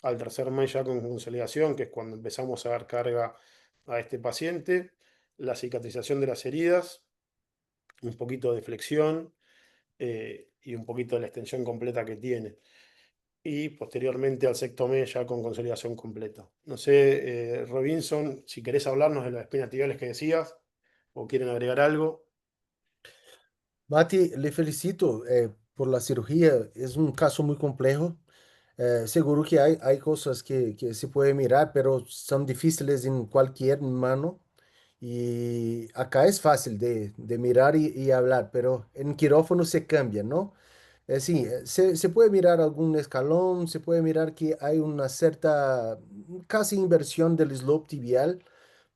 al tercer mes ya con consolidación, que es cuando empezamos a dar carga a este paciente, la cicatrización de las heridas, un poquito de flexión y un poquito de la extensión completa que tiene. Y posteriormente al sexto mes ya con consolidación completa. No sé, Robinson, si querés hablarnos de las espinas tibiales que decías o quieren agregar algo. Mati, le felicito por la cirugía. Es un caso muy complejo. Seguro que hay cosas que se puede mirar, pero son difíciles en cualquier mano. Y acá es fácil de mirar y hablar, pero en quirófano se cambia, ¿no? Sí, se puede mirar algún escalón, se puede mirar que hay una cierta casi inversión del slope tibial,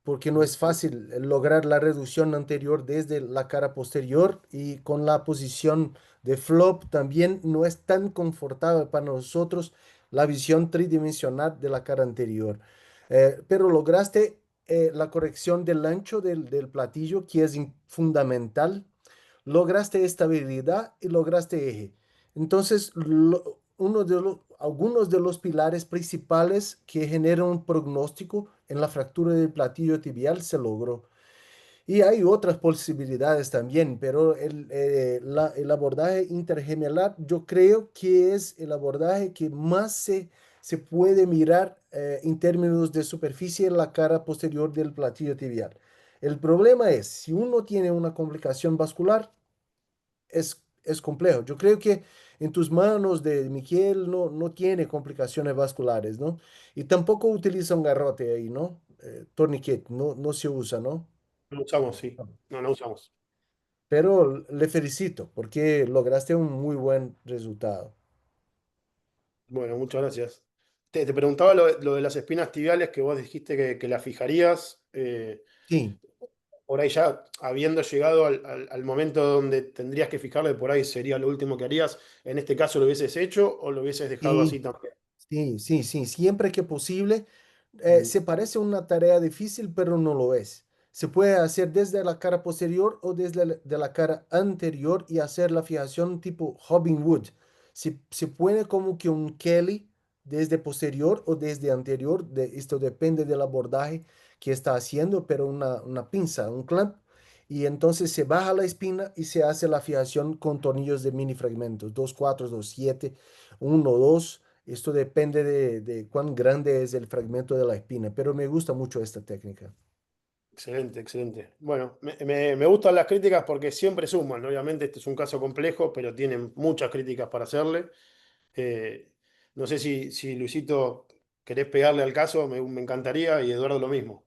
porque no es fácil lograr la reducción anterior desde la cara posterior y con la posición de flop también no es tan confortable para nosotros la visión tridimensional de la cara anterior. Pero lograste la corrección del ancho del platillo, que es fundamental. Lograste estabilidad y lograste eje. Entonces, algunos de los pilares principales que generan un pronóstico en la fractura del platillo tibial se logró. Y hay otras posibilidades también, pero el abordaje intergemelar yo creo que es el abordaje que más se puede mirar en términos de superficie en la cara posterior del platillo tibial. El problema es, si uno tiene una complicación vascular, es complejo. Yo creo que en tus manos de Miquel no tiene complicaciones vasculares, ¿no? Y tampoco utiliza un garrote ahí, ¿no? Torniquete, no se usa, ¿no? No usamos, sí. No, no usamos. Pero le felicito porque lograste un muy buen resultado. Bueno, muchas gracias. Te preguntaba lo de las espinas tibiales que vos dijiste que las fijarías. Sí, Por ahí ya habiendo llegado al momento donde tendrías que fijarle, por ahí sería lo último que harías. En este caso, ¿lo hubieses hecho o lo hubieses dejado así sí, también? sí, siempre que posible. Mm. Se parece una tarea difícil, pero no lo es. Se puede hacer desde la cara posterior o desde de la cara anterior y hacer la fijación tipo Robin Hood. Se puede como que un Kelly desde posterior o desde anterior. Esto depende del abordaje que está haciendo, pero una pinza, un clamp. Y entonces se baja la espina y se hace la fijación con tornillos de mini fragmentos, 2 4 2 7 1 2. Esto depende de cuán grande es el fragmento de la espina, pero me gusta mucho esta técnica. Excelente, excelente. Bueno, me gustan las críticas porque siempre suman, ¿no? Obviamente este es un caso complejo, pero tienen muchas críticas para hacerle. Eh, no sé si Luisito querés pegarle al caso, me encantaría, y Eduardo lo mismo.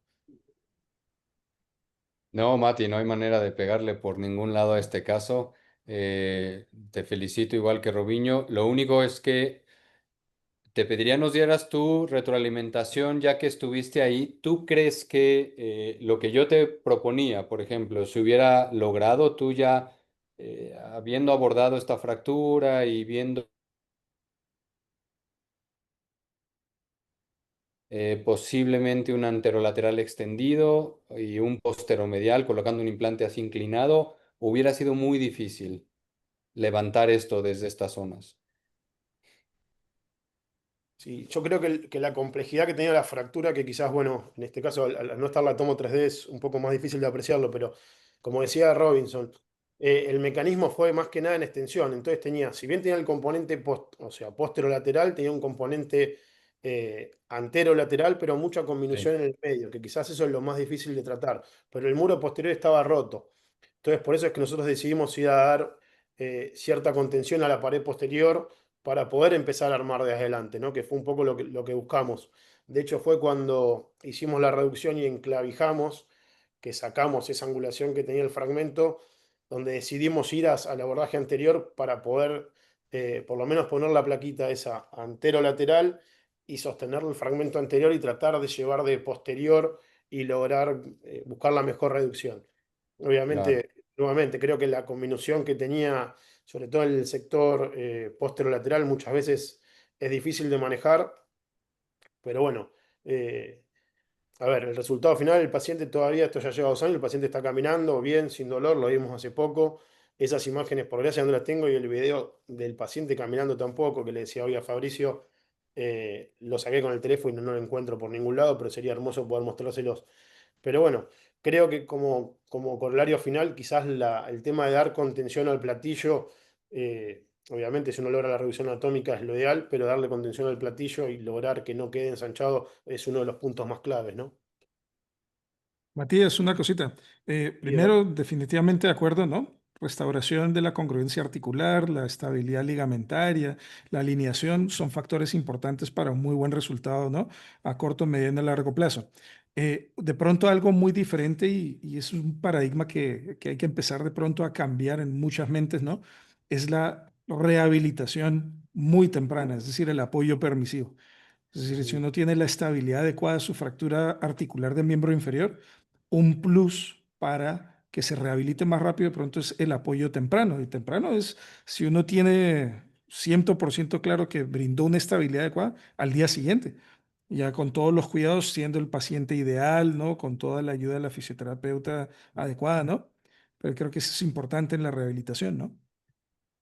No, Mati, no hay manera de pegarle por ningún lado a este caso. Te felicito igual que Robinho. Lo único es que te pediría nos dieras tu retroalimentación ya que estuviste ahí. ¿Tú crees que lo que yo te proponía, por ejemplo, se hubiera logrado tú ya habiendo abordado esta fractura y viendo posiblemente un anterolateral extendido y un posteromedial colocando un implante así inclinado, hubiera sido muy difícil levantar esto desde estas zonas? Sí, yo creo que la complejidad que tenía la fractura, que quizás, bueno, en este caso al no estar la tomo 3D es un poco más difícil de apreciarlo, pero como decía Robinson, el mecanismo fue más que nada en extensión. Entonces tenía, si bien tenía el componente o sea, posterolateral, tenía un componente anterolateral, pero mucha Sí, conminución en el medio, que quizás eso es lo más difícil de tratar. Pero el muro posterior estaba roto. Entonces por eso es que nosotros decidimos ir a dar cierta contención a la pared posterior para poder empezar a armar de adelante, ¿no? Que fue un poco lo que buscamos. De hecho, fue cuando hicimos la reducción y enclavijamos, que sacamos esa angulación que tenía el fragmento, donde decidimos ir al abordaje anterior para poder, por lo menos, poner la plaquita esa anterolateral y sostener el fragmento anterior y tratar de llevar de posterior y lograr buscar la mejor reducción. claro. Obviamente, nuevamente, creo que la combinación que tenía sobre todo en el sector posterolateral, muchas veces es difícil de manejar, pero bueno, eh, a ver, el resultado final, el paciente todavía, esto ya lleva 2 años, el paciente está caminando bien, sin dolor, lo vimos hace poco. Esas imágenes, por gracia, no las tengo, y el video del paciente caminando tampoco, que le decía hoy a Fabricio, lo saqué con el teléfono y no lo encuentro por ningún lado, pero sería hermoso poder mostrárselos. Pero bueno, creo que como corolario final, quizás el tema de dar contención al platillo, obviamente si uno logra la reducción anatómica es lo ideal, pero darle contención al platillo y lograr que no quede ensanchado es uno de los puntos más claves, ¿no? Matías, una cosita. Y Eduardo, Primero, definitivamente de acuerdo, ¿no? Restauración de la congruencia articular, la estabilidad ligamentaria, la alineación son factores importantes para un muy buen resultado, ¿no? A corto, mediano y largo plazo. De pronto algo muy diferente y es un paradigma que hay que empezar de pronto a cambiar en muchas mentes, ¿no? Es la rehabilitación muy temprana, es decir, el apoyo permisivo. Es decir, si sí, uno tiene la estabilidad adecuada de su fractura articular del miembro inferior, un plus para que se rehabilite más rápido de pronto es el apoyo temprano. Y temprano es si uno tiene 100% claro que brindó una estabilidad adecuada al día siguiente, ya con todos los cuidados, siendo el paciente ideal, ¿no? Con toda la ayuda de la fisioterapeuta adecuada, ¿no? Pero creo que eso es importante en la rehabilitación, ¿no?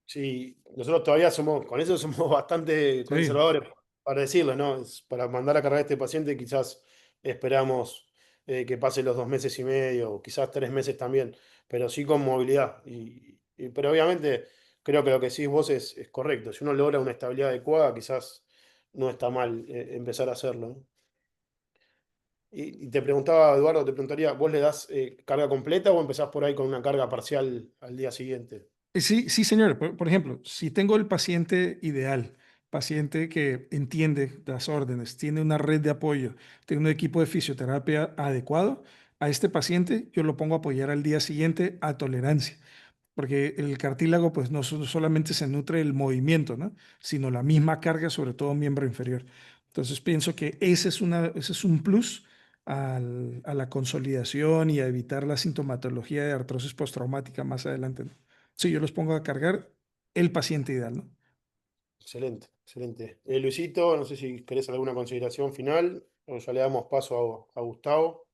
sí, nosotros todavía somos, con eso somos bastante Sí. conservadores, para decirlo, ¿no? Para mandar a cargar a este paciente quizás esperamos que pase los 2 meses y medio, o quizás 3 meses también, pero sí con movilidad. Pero obviamente creo que lo que decís vos es correcto. Si uno logra una estabilidad adecuada, quizás no está mal empezar a hacerlo, ¿no? Y te preguntaba, Eduardo, te preguntaría, ¿vos le das carga completa o empezás por ahí con una carga parcial al día siguiente? Sí, sí, señor. Por ejemplo, si tengo el paciente ideal, paciente que entiende las órdenes, tiene una red de apoyo, tiene un equipo de fisioterapia adecuado, a este paciente yo lo pongo a apoyar al día siguiente a tolerancia, porque el cartílago pues no solamente se nutre del movimiento, ¿no? Sino la misma carga, sobre todo miembro inferior. Entonces pienso que ese es un plus a la consolidación y a evitar la sintomatología de artrosis postraumática más adelante, ¿no? Sí, yo los pongo a cargar el paciente ideal, ¿no? Excelente, excelente. Luisito, no sé si querés alguna consideración final o ya le damos paso a Gustavo.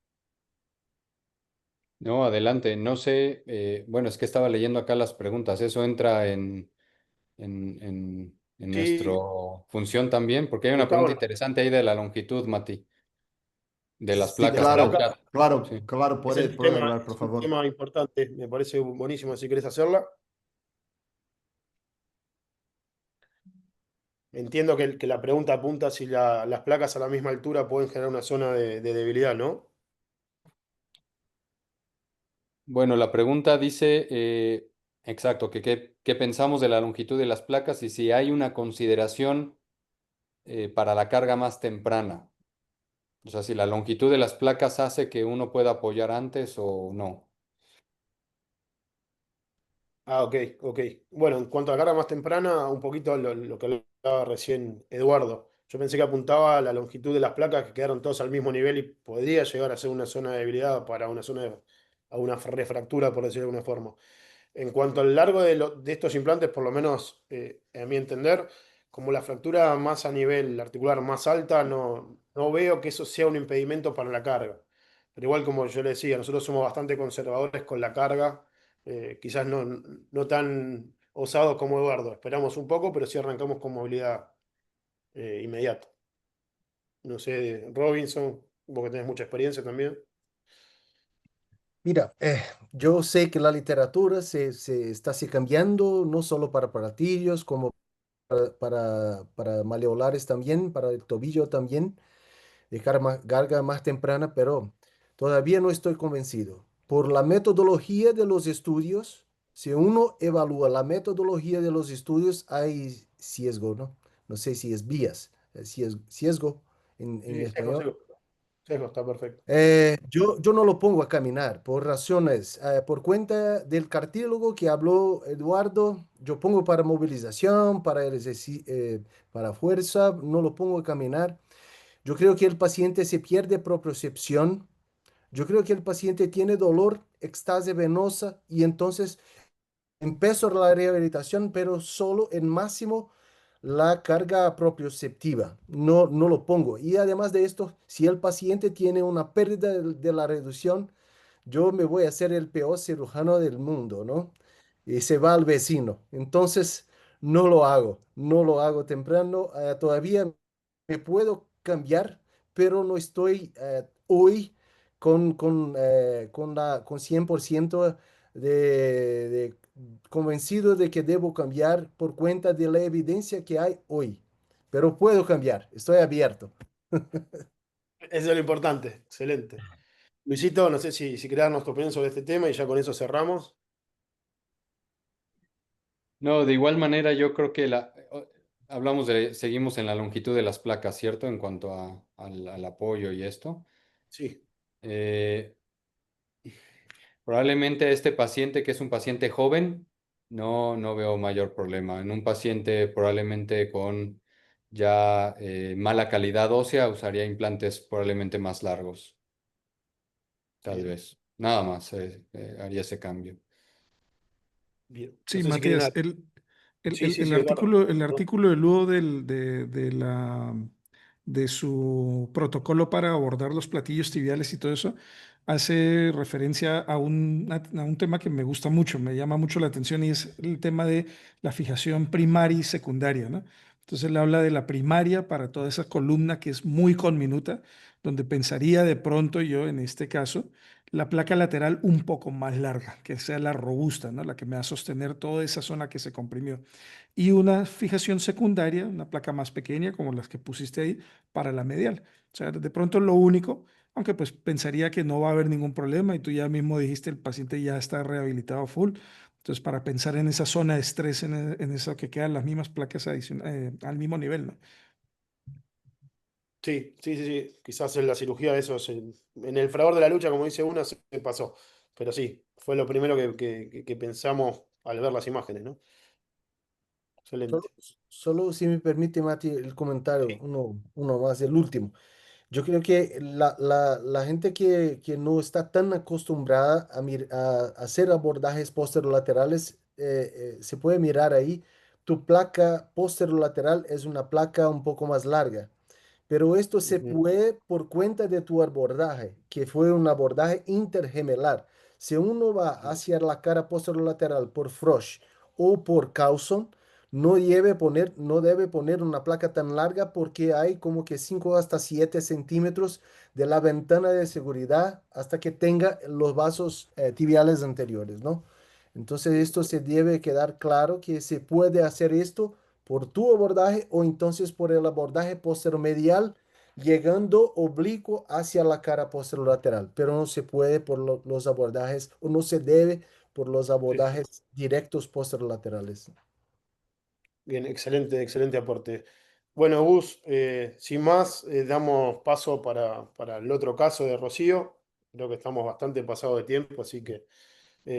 No, adelante. No sé, bueno, es que estaba leyendo acá las preguntas. ¿Eso entra en nuestra Sí, función también? Porque hay una Gustavo, pregunta interesante ahí de la longitud, Mati, de las Sí, de las placas en el claro, placas chat. claro, Sí. claro, puede hablar, por es un favor. tema importante, me parece buenísimo si querés hacerla. Entiendo que la pregunta apunta si las placas a la misma altura pueden generar una zona de debilidad, ¿no? Bueno, la pregunta dice, exacto, que qué pensamos de la longitud de las placas y si hay una consideración para la carga más temprana. O sea, si la longitud de las placas hace que uno pueda apoyar antes o no. Ah, ok, ok. Bueno, en cuanto a carga más temprana, un poquito lo que hablaba recién Eduardo. Yo pensé que apuntaba a la longitud de las placas que quedaron todos al mismo nivel y podría llegar a ser una zona de debilidad para una zona a una refractura, por decirlo de alguna forma. En cuanto al largo de estos implantes, por lo menos a mi entender, como la fractura más a nivel articular más alta, no veo que eso sea un impedimento para la carga. Pero igual como yo le decía, nosotros somos bastante conservadores con la carga, quizás no tan osados como Eduardo. Esperamos un poco, pero sí arrancamos con movilidad inmediata. No sé, Robinson, vos que tenés mucha experiencia también. Mira, yo sé que la literatura se está así cambiando, no solo para platillos, como para maleolares también, para el tobillo también, de carga más temprana, pero todavía no estoy convencido. Por la metodología de los estudios, si uno evalúa la metodología de los estudios, hay sesgo, ¿no? No sé si es vías, sesgo en Sí, sesgo, español. sesgo. Sesgo, está perfecto. Yo no lo pongo a caminar por razones, por cuenta del cartílago que habló Eduardo, yo pongo para movilización, para fuerza, no lo pongo a caminar. Yo creo que el paciente se pierde propiocepción. Yo creo que el paciente tiene dolor, extasia venosa y entonces empiezo la rehabilitación, pero solo en máximo la carga propioceptiva. No lo pongo. Y además de esto, si el paciente tiene una pérdida de la reducción, yo me voy a hacer el peor cirujano del mundo, ¿no? Y se va al vecino. Entonces, no lo hago temprano. Todavía me puedo cambiar, pero no estoy hoy con 100% de convencido de que debo cambiar por cuenta de la evidencia que hay hoy. Pero puedo cambiar, estoy abierto. Eso es lo importante. Excelente. Luisito, no sé si querés darnos tu opinión sobre este tema y ya con eso cerramos. No, de igual manera yo creo que seguimos en la longitud de las placas, ¿cierto? En cuanto al apoyo y esto. Sí. Eh, Probablemente este paciente, que es un paciente joven, no veo mayor problema. En un paciente probablemente con ya mala calidad ósea, usaría implantes probablemente más largos, tal Bien, vez. Nada más haría ese cambio. bien. No Sí, sé si quieren... Matías, Sí, sí, sí, Eduardo. el Perdón. artículo de Ludo de su protocolo para abordar los platillos tibiales y todo eso hace referencia a un tema que me gusta mucho, me llama mucho la atención y es el tema de la fijación primaria y secundaria, ¿no? Entonces él habla de la primaria para toda esa columna que es muy conminuta, donde pensaría de pronto yo en este caso la placa lateral un poco más larga, que sea la robusta, ¿no? La que me va a sostener toda esa zona que se comprimió. Y una fijación secundaria, una placa más pequeña, como las que pusiste ahí, para la medial. O sea, de pronto lo único, aunque pues pensaría que no va a haber ningún problema y tú ya mismo dijiste, el paciente ya está rehabilitado full. Entonces, para pensar en esa zona de estrés, en eso que quedan las mismas placas al mismo nivel, ¿no? Sí, sí, sí, sí. Quizás en la cirugía eso, en el fragor de la lucha, como dice uno, se pasó. Pero sí, fue lo primero que pensamos al ver las imágenes, ¿no? Solo, Excelente. solo si me permite, Mati, el comentario, uno más, el último. Yo creo que la gente que no está tan acostumbrada a hacer abordajes posterolaterales, se puede mirar ahí, tu placa posterolateral es una placa un poco más larga, pero esto se Ujú, puede por cuenta de tu abordaje, que fue un abordaje intergemelar. Si uno va ujú. hacia la cara posterolateral por Frosch o por Causon, no debe poner una placa tan larga porque hay como que 5 hasta 7 centímetros de la ventana de seguridad hasta que tenga los vasos tibiales anteriores, ¿no? Entonces esto se debe quedar claro que se puede hacer esto por tu abordaje o entonces por el abordaje posteromedial llegando oblicuo hacia la cara posterolateral, pero no se puede por los abordajes o no se debe por los Sí, sí. abordajes directos posterolaterales. Bien, excelente, excelente aporte. Bueno, Gus, sin más, damos paso para el otro caso de Rocío. Creo que estamos bastante pasados de tiempo, así que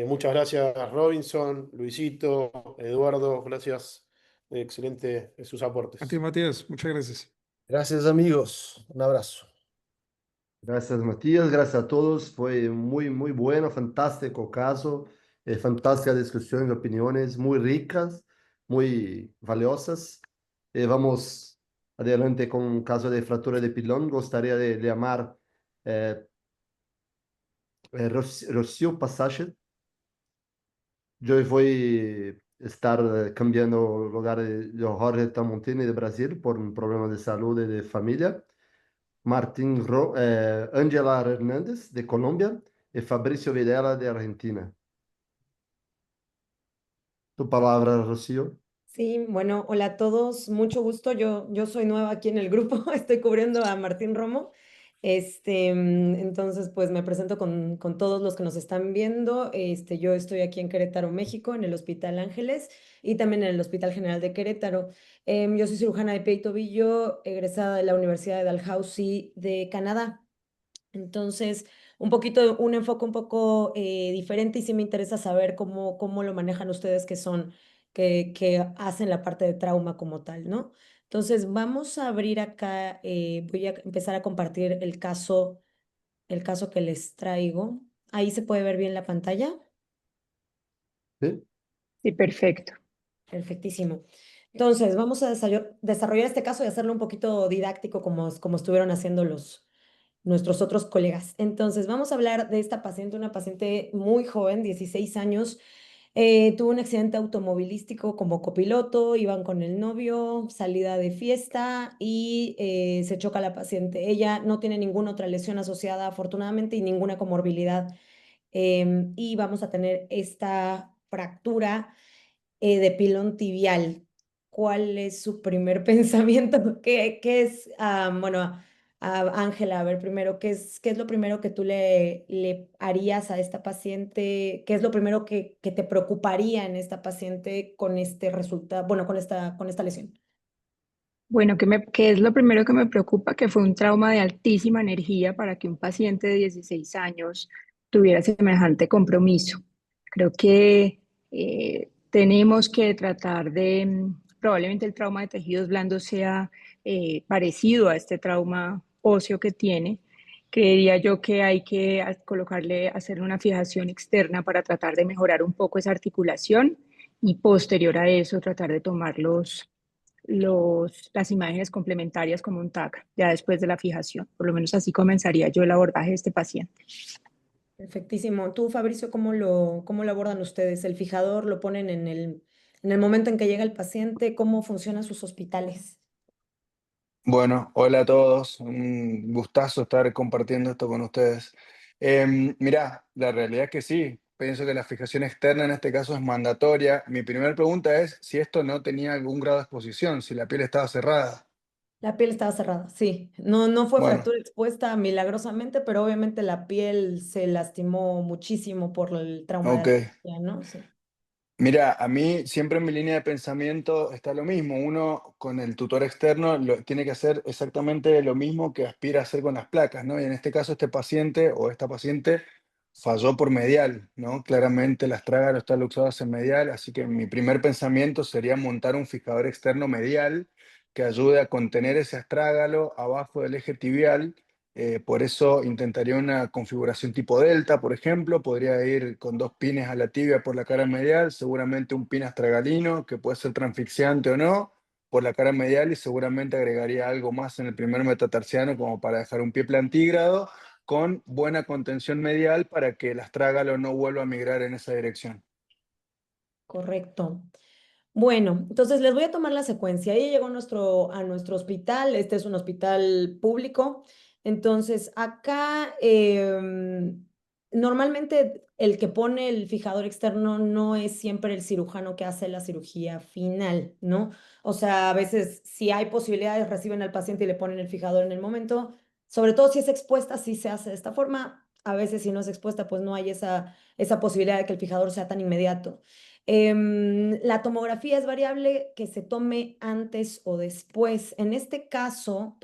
muchas gracias Robinson, Luisito, Eduardo, gracias. Excelente sus A ti, aportes. Matías, muchas gracias. Gracias, amigos. Un abrazo. Gracias, Matías. Gracias a todos. Fue muy, muy bueno, fantástico caso, fantástica discusión de opiniones, muy ricas, muy valiosas. Vamos adelante con un caso de fractura de pilón. Gostaria de llamar eh, Rocío Passage. Yo voy a estar cambiando lugar de Jorge Tramontini de Brasil por un problema de salud y de familia. Ángela Hernández de Colombia y Fabricio Videla de Argentina. Tu palabra, Rocío. Sí, bueno, hola a todos, mucho gusto. Yo soy nueva aquí en el grupo, estoy cubriendo a Martín Romo. Entonces, pues me presento con todos los que nos están viendo. Yo estoy aquí en Querétaro, México, en el Hospital Ángeles y también en el Hospital General de Querétaro. Yo soy cirujana de pie y tobillo, egresada de la Universidad de Dalhousie de Canadá. Entonces, un enfoque un poco diferente y sí me interesa saber cómo lo manejan ustedes que hacen la parte de trauma como tal, ¿no? Entonces, vamos a abrir acá, voy a empezar a compartir el caso que les traigo. Ahí se puede ver bien la pantalla. ¿Sí? Sí, perfecto. Perfectísimo. Entonces, vamos a desarrollar este caso y hacerlo un poquito didáctico como estuvieron haciendo nuestros otros colegas. Entonces, vamos a hablar de esta paciente, una paciente muy joven, 16 años. Tuvo un accidente automovilístico como copiloto, iban con el novio, salida de fiesta y se choca la paciente. Ella no tiene ninguna otra lesión asociada, afortunadamente, y ninguna comorbilidad. Y vamos a tener esta fractura de pilón tibial. ¿Cuál es su primer pensamiento? ¿Qué es, bueno, Ángela, a ver primero, qué es lo primero que tú le harías a esta paciente? ¿Qué es lo primero que te preocuparía en esta paciente con este resultado, bueno, con esta lesión? Bueno, ¿qué es lo primero que me preocupa? Que fue un trauma de altísima energía para que un paciente de 16 años tuviera semejante compromiso. Creo que tenemos que tratar de, probablemente el trauma de tejidos blandos sea parecido a este trauma óseo que tiene. Creería yo que hay que hacerle una fijación externa para tratar de mejorar un poco esa articulación y posterior a eso tratar de tomar las imágenes complementarias como un TAC, ya después de la fijación. Por lo menos así comenzaría yo el abordaje de este paciente. Perfectísimo. Tú, Fabricio, cómo lo abordan ustedes? ¿El fijador lo ponen en el momento en que llega el paciente? ¿Cómo funcionan sus hospitales? Bueno, hola a todos, un gustazo estar compartiendo esto con ustedes. Mirá, la realidad es que sí, pienso que la fijación externa en este caso es mandatoria. Mi primera pregunta es si esto no tenía algún grado de exposición, si la piel estaba cerrada. La piel estaba cerrada, sí. No fue Bueno, fractura expuesta milagrosamente, pero obviamente la piel se lastimó muchísimo por el trauma de ok. la cirugía, ¿no? Sí. Mira, a mí siempre en mi línea de pensamiento está lo mismo. Uno con el tutor externo tiene que hacer exactamente lo mismo que aspira a hacer con las placas, ¿no? Y en este caso este paciente o esta paciente falló por medial, ¿no? Claramente la astrágalo está luxada en medial, así que mi primer pensamiento sería montar un fijador externo medial que ayude a contener ese astrágalo abajo del eje tibial. Por eso intentaría una configuración tipo delta, por ejemplo. Podría ir con 2 pines a la tibia por la cara medial, seguramente un pin astragalino, que puede ser transfixiante o no, por la cara medial, y seguramente agregaría algo más en el primer metatarsiano como para dejar un pie plantígrado con buena contención medial para que el astrágalo no vuelva a migrar en esa dirección. Correcto. Bueno, entonces les voy a tomar la secuencia. Ella llegó a nuestro hospital. Este es un hospital público. Entonces, acá normalmente el que pone el fijador externo no es siempre el cirujano que hace la cirugía final, ¿no? O sea, a veces si hay posibilidades, reciben al paciente y le ponen el fijador en el momento. Sobre todo si es expuesta, sí se hace de esta forma. a veces si no es expuesta, pues no hay esa posibilidad de que el fijador sea tan inmediato. La tomografía es variable que se tome antes o después. En este caso,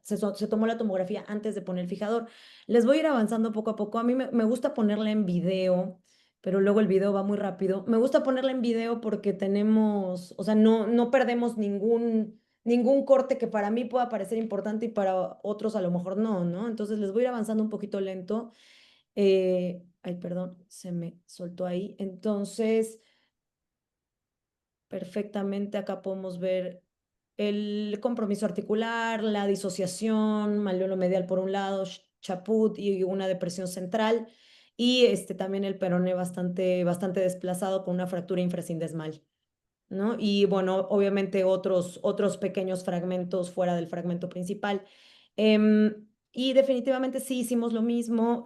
se tomó la tomografía antes de poner el fijador. Les voy a ir avanzando poco a poco. A mí me gusta ponerla en video, pero luego el video va muy rápido. Me gusta ponerla en video porque tenemos, o sea, no perdemos ningún corte que para mí pueda parecer importante y para otros a lo mejor no, ¿no? Entonces les voy a ir avanzando un poquito lento. Ay, perdón, se me soltó ahí. Entonces, perfectamente acá podemos ver el compromiso articular, la disociación, malleolo medial por un lado, chaput y una depresión central. Y también el peroné bastante desplazado con una fractura infrasindesmal, ¿no? Y bueno, obviamente otros pequeños fragmentos fuera del fragmento principal. Y definitivamente sí hicimos lo mismo,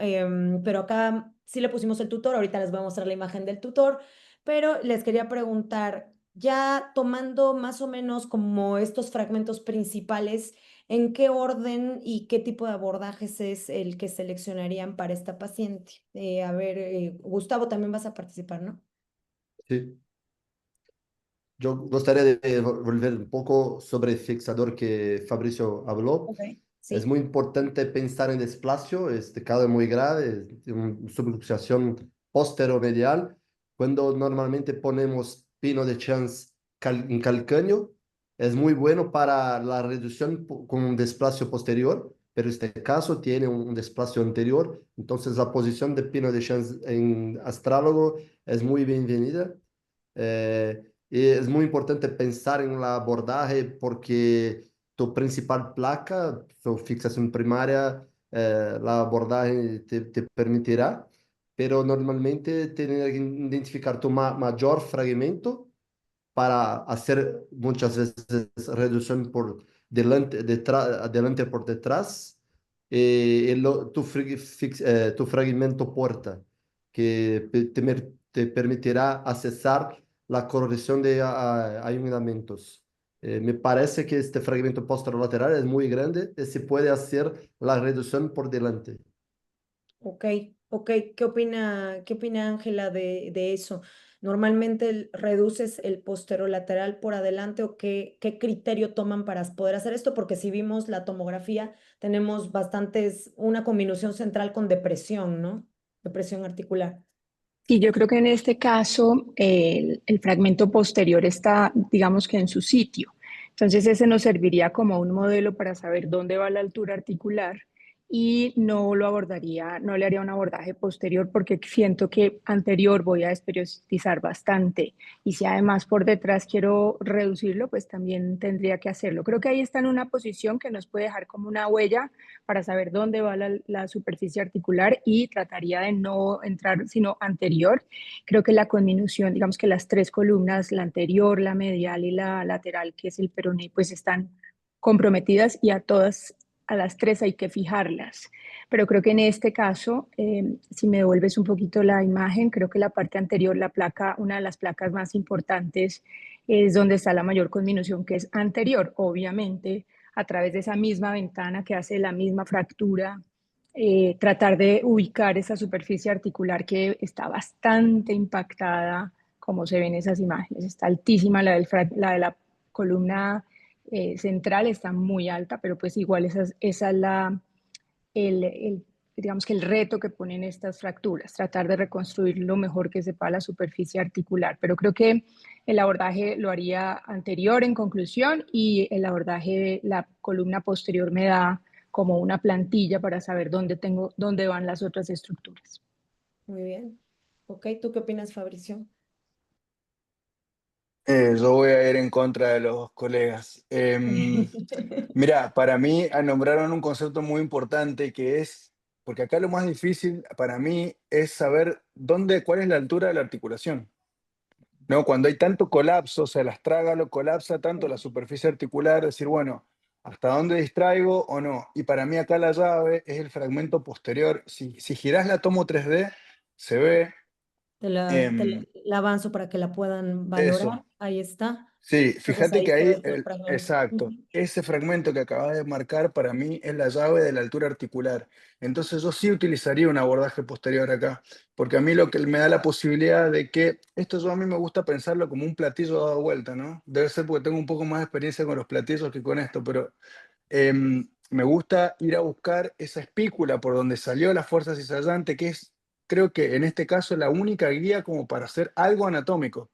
pero acá sí le pusimos el tutor. Ahorita les voy a mostrar la imagen del tutor, pero les quería preguntar, ya tomando más o menos como estos fragmentos principales, ¿en qué orden y qué tipo de abordajes es el que seleccionarían para esta paciente? A ver, Gustavo, también vas a participar, ¿no? Sí. Yo gustaría de volver un poco sobre el fixador que Fabricio habló. Ok, Es sí. muy importante pensar en desplacio, este caso es muy grave, es una subluxación posteromedial. Cuando normalmente ponemos pino de Chance en calcáneo, es muy bueno para la reducción con un desplacio posterior, pero este caso tiene un desplacio anterior, entonces la posición de pino de Chance en astrálogo es muy bienvenida. Y es muy importante pensar en la abordaje porque tu principal placa, su fixación primaria, la abordaje te permitirá, pero normalmente tener que identificar tu mayor fragmento para hacer muchas veces reducción por delante, adelante por detrás, tu fragmento puerta, que te permitirá accesar la corrección de ayuntamientos. Me parece que este fragmento posterolateral es muy grande y se puede hacer la reducción por delante. Ok, ok. ¿Qué opina Ángela de eso? ¿Normalmente reduces el posterolateral por adelante o qué criterio toman para poder hacer esto? Porque si vimos la tomografía, tenemos una combinación central con depresión, ¿no? Depresión articular. Y yo creo que en este caso el fragmento posterior está, digamos que en su sitio. Entonces ese nos serviría como un modelo para saber dónde va la altura articular y no lo abordaría, no le haría un abordaje posterior porque siento que anterior voy a desperiodizar bastante y si además por detrás quiero reducirlo, pues también tendría que hacerlo. Creo que ahí está en una posición que nos puede dejar como una huella para saber dónde va la superficie articular y trataría de no entrar sino anterior. Creo que la conminución, digamos que las tres columnas, la anterior, la medial y la lateral, que es el peroné, pues están comprometidas y a las tres hay que fijarlas. Pero creo que en este caso, si me devuelves un poquito la imagen, creo que la parte anterior, la placa, una de las placas más importantes es donde está la mayor conminución, que es anterior, obviamente a través de esa misma ventana que hace la misma fractura, tratar de ubicar esa superficie articular que está bastante impactada, como se ven en esas imágenes. Está altísima la de la columna central, está muy alta, pero pues igual esa es el, digamos que el reto que ponen estas fracturas, tratar de reconstruir lo mejor que sepa la superficie articular. Pero creo que el abordaje lo haría anterior en conclusión y el abordaje de la columna posterior me da como una plantilla para saber dónde van las otras estructuras. Muy bien. Ok, ¿tú qué opinas, Fabricio? Yo voy a ir en contra de los colegas. Mira, para mí nombraron un concepto muy importante que es, porque acá lo más difícil para mí es saber cuál es la altura de la articulación. ¿No? Cuando hay tanto colapso, o sea, el astrágalo colapsa tanto la superficie articular, decir, bueno, ¿hasta dónde distraigo o no? Y para mí acá la llave es el fragmento posterior. Si girás la tomo 3D, se ve. Te la, em, la avanzo para que la puedan Eso. valorar. Ahí está. Sí, Entonces fíjate ahí que quedó ahí, el fragmento. exacto, Ujú. ese fragmento que acabas de marcar para mí es la llave de la altura articular. Entonces yo sí utilizaría un abordaje posterior acá, porque a mí lo que me da la posibilidad de que, esto yo a mí me gusta pensarlo como un platillo dado vuelta, ¿no? Debe ser porque tengo un poco más de experiencia con los platillos que con esto, pero me gusta ir a buscar esa espícula por donde salió la fuerza cizallante, que es, creo que en este caso, la única guía como para hacer algo anatómico,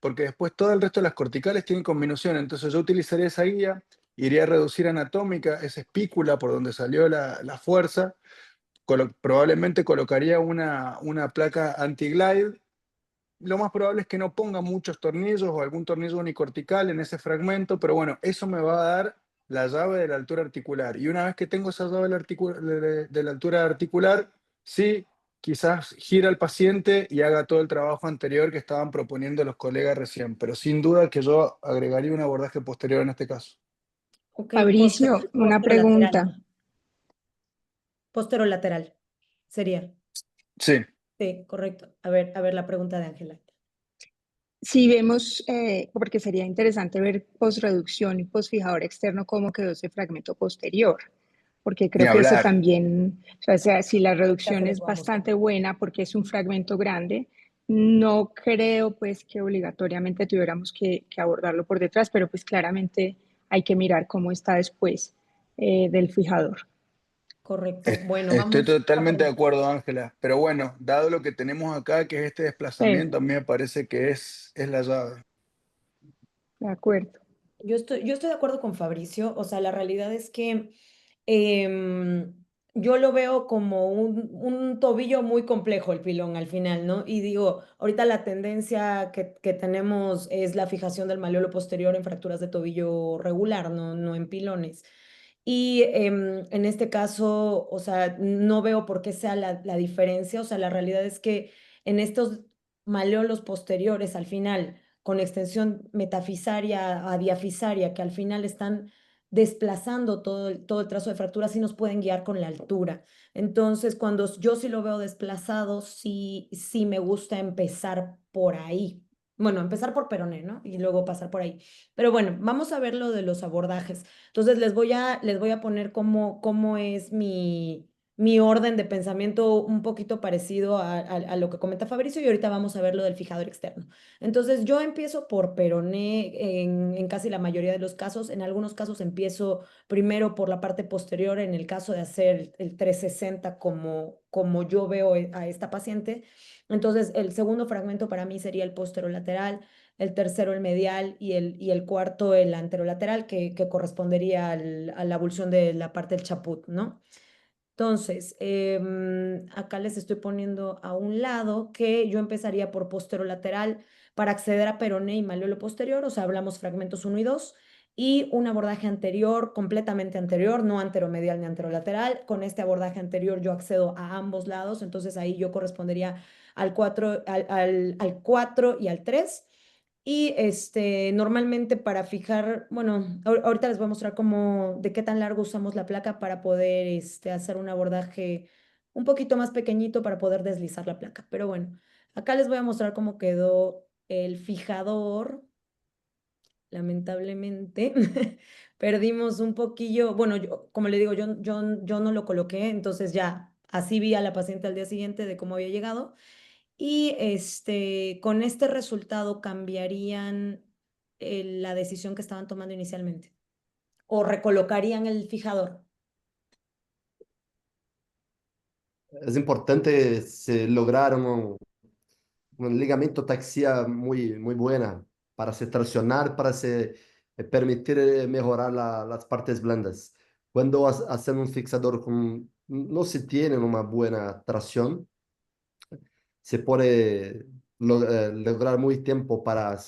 porque después todo el resto de las corticales tienen conminución, entonces yo utilizaría esa guía, iría a reducir anatómica, esa espícula por donde salió la fuerza, probablemente colocaría una placa anti-glide. Lo más probable es que no ponga muchos tornillos o algún tornillo unicortical en ese fragmento, pero bueno, eso me va a dar la llave de la altura articular. Y una vez que tengo esa llave de la altura articular, sí, quizás gira al paciente y haga todo el trabajo anterior que estaban proponiendo los colegas recién, pero sin duda que yo agregaría un abordaje posterior en este caso. Ok, Fabricio, una posterolateral. pregunta. Posterolateral sería. Sí. Sí, correcto. A ver la pregunta de Ángela. Si vemos, porque sería interesante ver posreducción y posfijador externo, cómo quedó ese fragmento posterior, porque Ni creo que eso hablar. también, o sea, si la Ya reducción se los es voy a mostrar. bastante buena porque es un fragmento grande, no creo pues que obligatoriamente tuviéramos que abordarlo por detrás, pero pues claramente hay que mirar cómo está después del fijador. Correcto. Bueno, Estoy vamos a totalmente de ver. acuerdo, Ángela. Pero bueno, dado lo que tenemos acá, que es este desplazamiento, a mí me parece que es la llave. De acuerdo. Yo estoy de acuerdo con Fabricio. O sea, la realidad es que em, yo lo veo como un tobillo muy complejo el pilón al final, ¿no? Y digo, ahorita la tendencia que tenemos es la fijación del malleolo posterior en fracturas de tobillo regular, no en pilones. Y en este caso, o sea, no veo por qué sea la diferencia. O sea, la realidad es que en estos maleolos posteriores, al final, con extensión metafisaria a diafisaria, que al final están desplazando todo el trazo de fractura, sí nos pueden guiar con la altura. Entonces, cuando yo sí lo veo desplazado, sí me gusta empezar por ahí. Bueno, empezar por peroné, ¿no? Y luego pasar por ahí. Pero bueno, vamos a ver lo de los abordajes. Entonces les voy a poner cómo es mi orden de pensamiento un poquito parecido a lo que comenta Fabricio y ahorita vamos a ver lo del fijador externo. Entonces yo empiezo por peroné en casi la mayoría de los casos. En algunos casos empiezo primero por la parte posterior en el caso de hacer el 360 como yo veo a esta paciente. Entonces el segundo fragmento para mí sería el posterolateral, el tercero el medial y el cuarto el anterolateral, que correspondería a la abulsión de la parte del chaput, ¿no? Entonces, acá les estoy poniendo a un lado que yo empezaría por posterolateral para acceder a peroné y malleolo posterior, o sea, hablamos fragmentos 1 y 2, y un abordaje anterior, completamente anterior, no anteromedial ni anterolateral. Con este abordaje anterior yo accedo a ambos lados, entonces ahí yo correspondería al 4, al 4 y al 3. Y normalmente para fijar, bueno, ahorita les voy a mostrar de qué tan largo usamos la placa para poder hacer un abordaje un poquito más pequeñito para poder deslizar la placa. Pero bueno, acá les voy a mostrar cómo quedó el fijador. Lamentablemente perdimos un poquillo, bueno, como le digo, yo no lo coloqué, entonces ya así vi a la paciente al día siguiente de cómo había llegado. Y con este resultado cambiarían la decisión que estaban tomando inicialmente o recolocarían el fijador. Es importante lograr un ligamento taxia muy buena para se traccionar, para se permitir mejorar las partes blandas. Cuando hacen un fixador no se tiene una buena tracción, se puede lograr muy tiempo para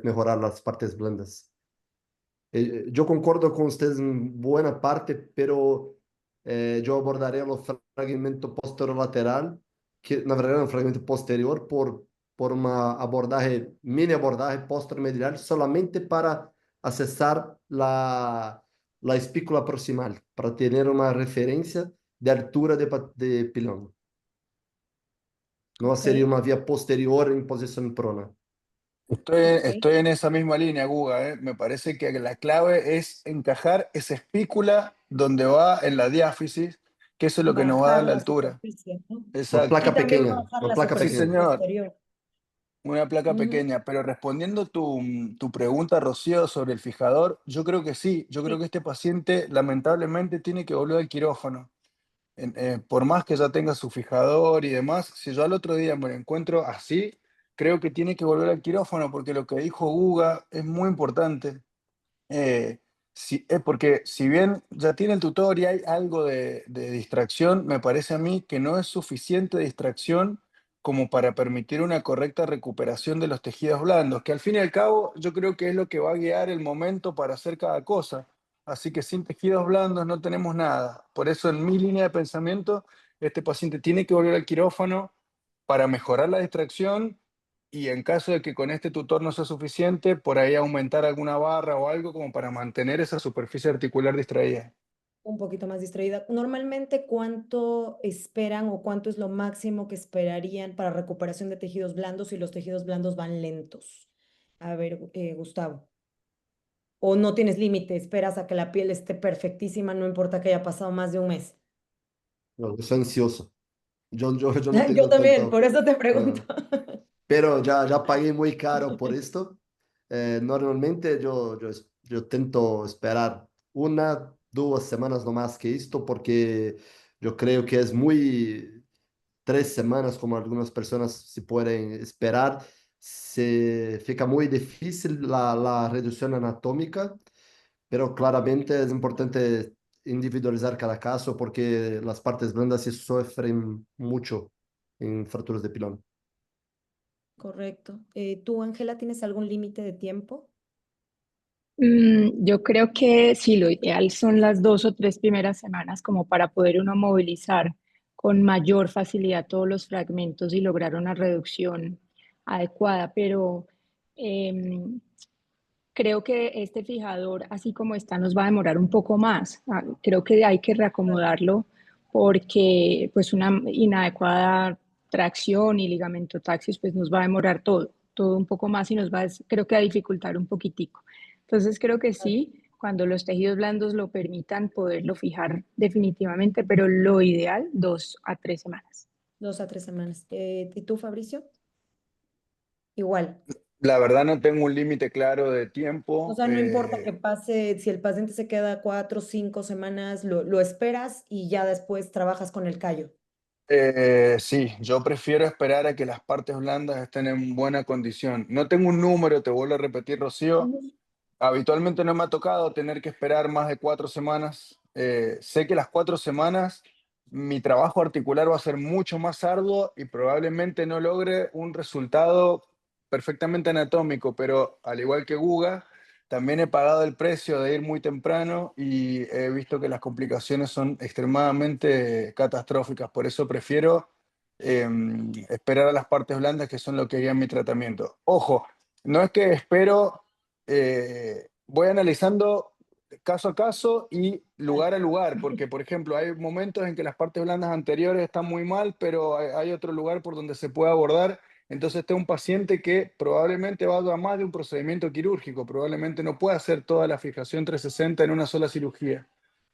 mejorar las partes blandas. Yo concordo con ustedes en buena parte, pero yo abordaré los fragmentos posterolateral, que na verdad es un fragmento posterior, por un mini abordaje posteromedial, solamente para accesar la espícula proximal, para tener una referencia de altura de pilón. No Ok, sería una vía posterior en posición prona. ok. Estoy en esa misma línea, Guga, ¿eh? Me parece que la clave es encajar esa espícula donde va en la diáfisis, que eso es lo que nos va a dar Bajar la la altura. superficie, ¿no? Una Y Exacto. placa también pequeña, bajar una la placa Sí, superficie pequeña. señor. posterior. Una placa Ujú. pequeña, pero respondiendo tu pregunta, Rocío, sobre el fijador, yo creo que sí, yo creo Sí, que este paciente lamentablemente tiene que volver al quirófano. Por más que ya tenga su fijador y demás, si yo al otro día me lo encuentro así, creo que tiene que volver al quirófano porque lo que dijo Guga es muy importante. Eh, porque si bien ya tiene el tutor y hay algo de distracción, me parece a mí que no es suficiente distracción como para permitir una correcta recuperación de los tejidos blandos, que al fin y al cabo yo creo que es lo que va a guiar el momento para hacer cada cosa. Así que sin tejidos blandos no tenemos nada. Por eso en mi línea de pensamiento, este paciente tiene que volver al quirófano para mejorar la distracción y en caso de que con este tutor no sea suficiente, por ahí aumentar alguna barra o algo como para mantener esa superficie articular distraída. un poquito más distraída. Normalmente, ¿cuánto esperan o cuánto es lo máximo que esperarían para recuperación de tejidos blandos si los tejidos blandos van lentos? A ver, Gustavo. ¿O no tienes límite? ¿Esperas a que la piel esté perfectísima, no importa que haya pasado más de un mes? No, yo soy ansioso. Yo no Yo tengo también, tanto. por eso te pregunto. ah, pero ya pagué muy caro por esto. Normalmente yo intento esperar 1, 2 semanas no más que esto porque yo creo que es muy 3 semanas como algunas personas se pueden esperar. Se fica muy difícil la reducción anatómica, pero claramente es importante individualizar cada caso porque las partes blandas sí sufren mucho en fracturas de pilón. Correcto. ¿Tú, Ángela, tienes algún límite de tiempo? Yo creo que sí, lo ideal son las 2 o 3 primeras semanas como para poder uno movilizar con mayor facilidad todos los fragmentos y lograr una reducción adecuada, pero em, creo que este fijador, así como está, nos va a demorar un poco más. Creo que hay que reacomodarlo porque pues una inadecuada tracción y ligamentotaxis pues nos va a demorar todo un poco más y nos va a, creo que a dificultar un poquitico. Entonces creo que sí, cuando los tejidos blandos lo permitan, poderlo fijar definitivamente, pero lo ideal, 2 a 3 semanas. 2 a 3 semanas. ¿Y tú, Fabricio? Igual. La verdad no tengo un límite claro de O tiempo. sea, no importa que pase, si el paciente se queda 4 o 5 semanas, lo esperas y ya después trabajas con el callo. Sí, yo prefiero esperar a que las partes blandas estén en buena condición. No tengo un número, te vuelvo a repetir, Rocío. Ujú. Habitualmente no me ha tocado tener que esperar más de 4 semanas. Sé que las 4 semanas mi trabajo articular va a ser mucho más arduo y probablemente no logre un resultado perfectamente anatómico, pero al igual que Guga, también he pagado el precio de ir muy temprano y he visto que las complicaciones son extremadamente catastróficas. Por eso prefiero esperar a las partes blandas que son lo que guían mi tratamiento. Ojo, no es que espero voy analizando caso a caso y lugar a lugar, porque por ejemplo hay momentos en que las partes blandas anteriores están muy mal, pero hay otro lugar por donde se puede abordar. Entonces este es un paciente que probablemente vaya a más de un procedimiento quirúrgico, probablemente no pueda hacer toda la fijación 360 en una sola cirugía.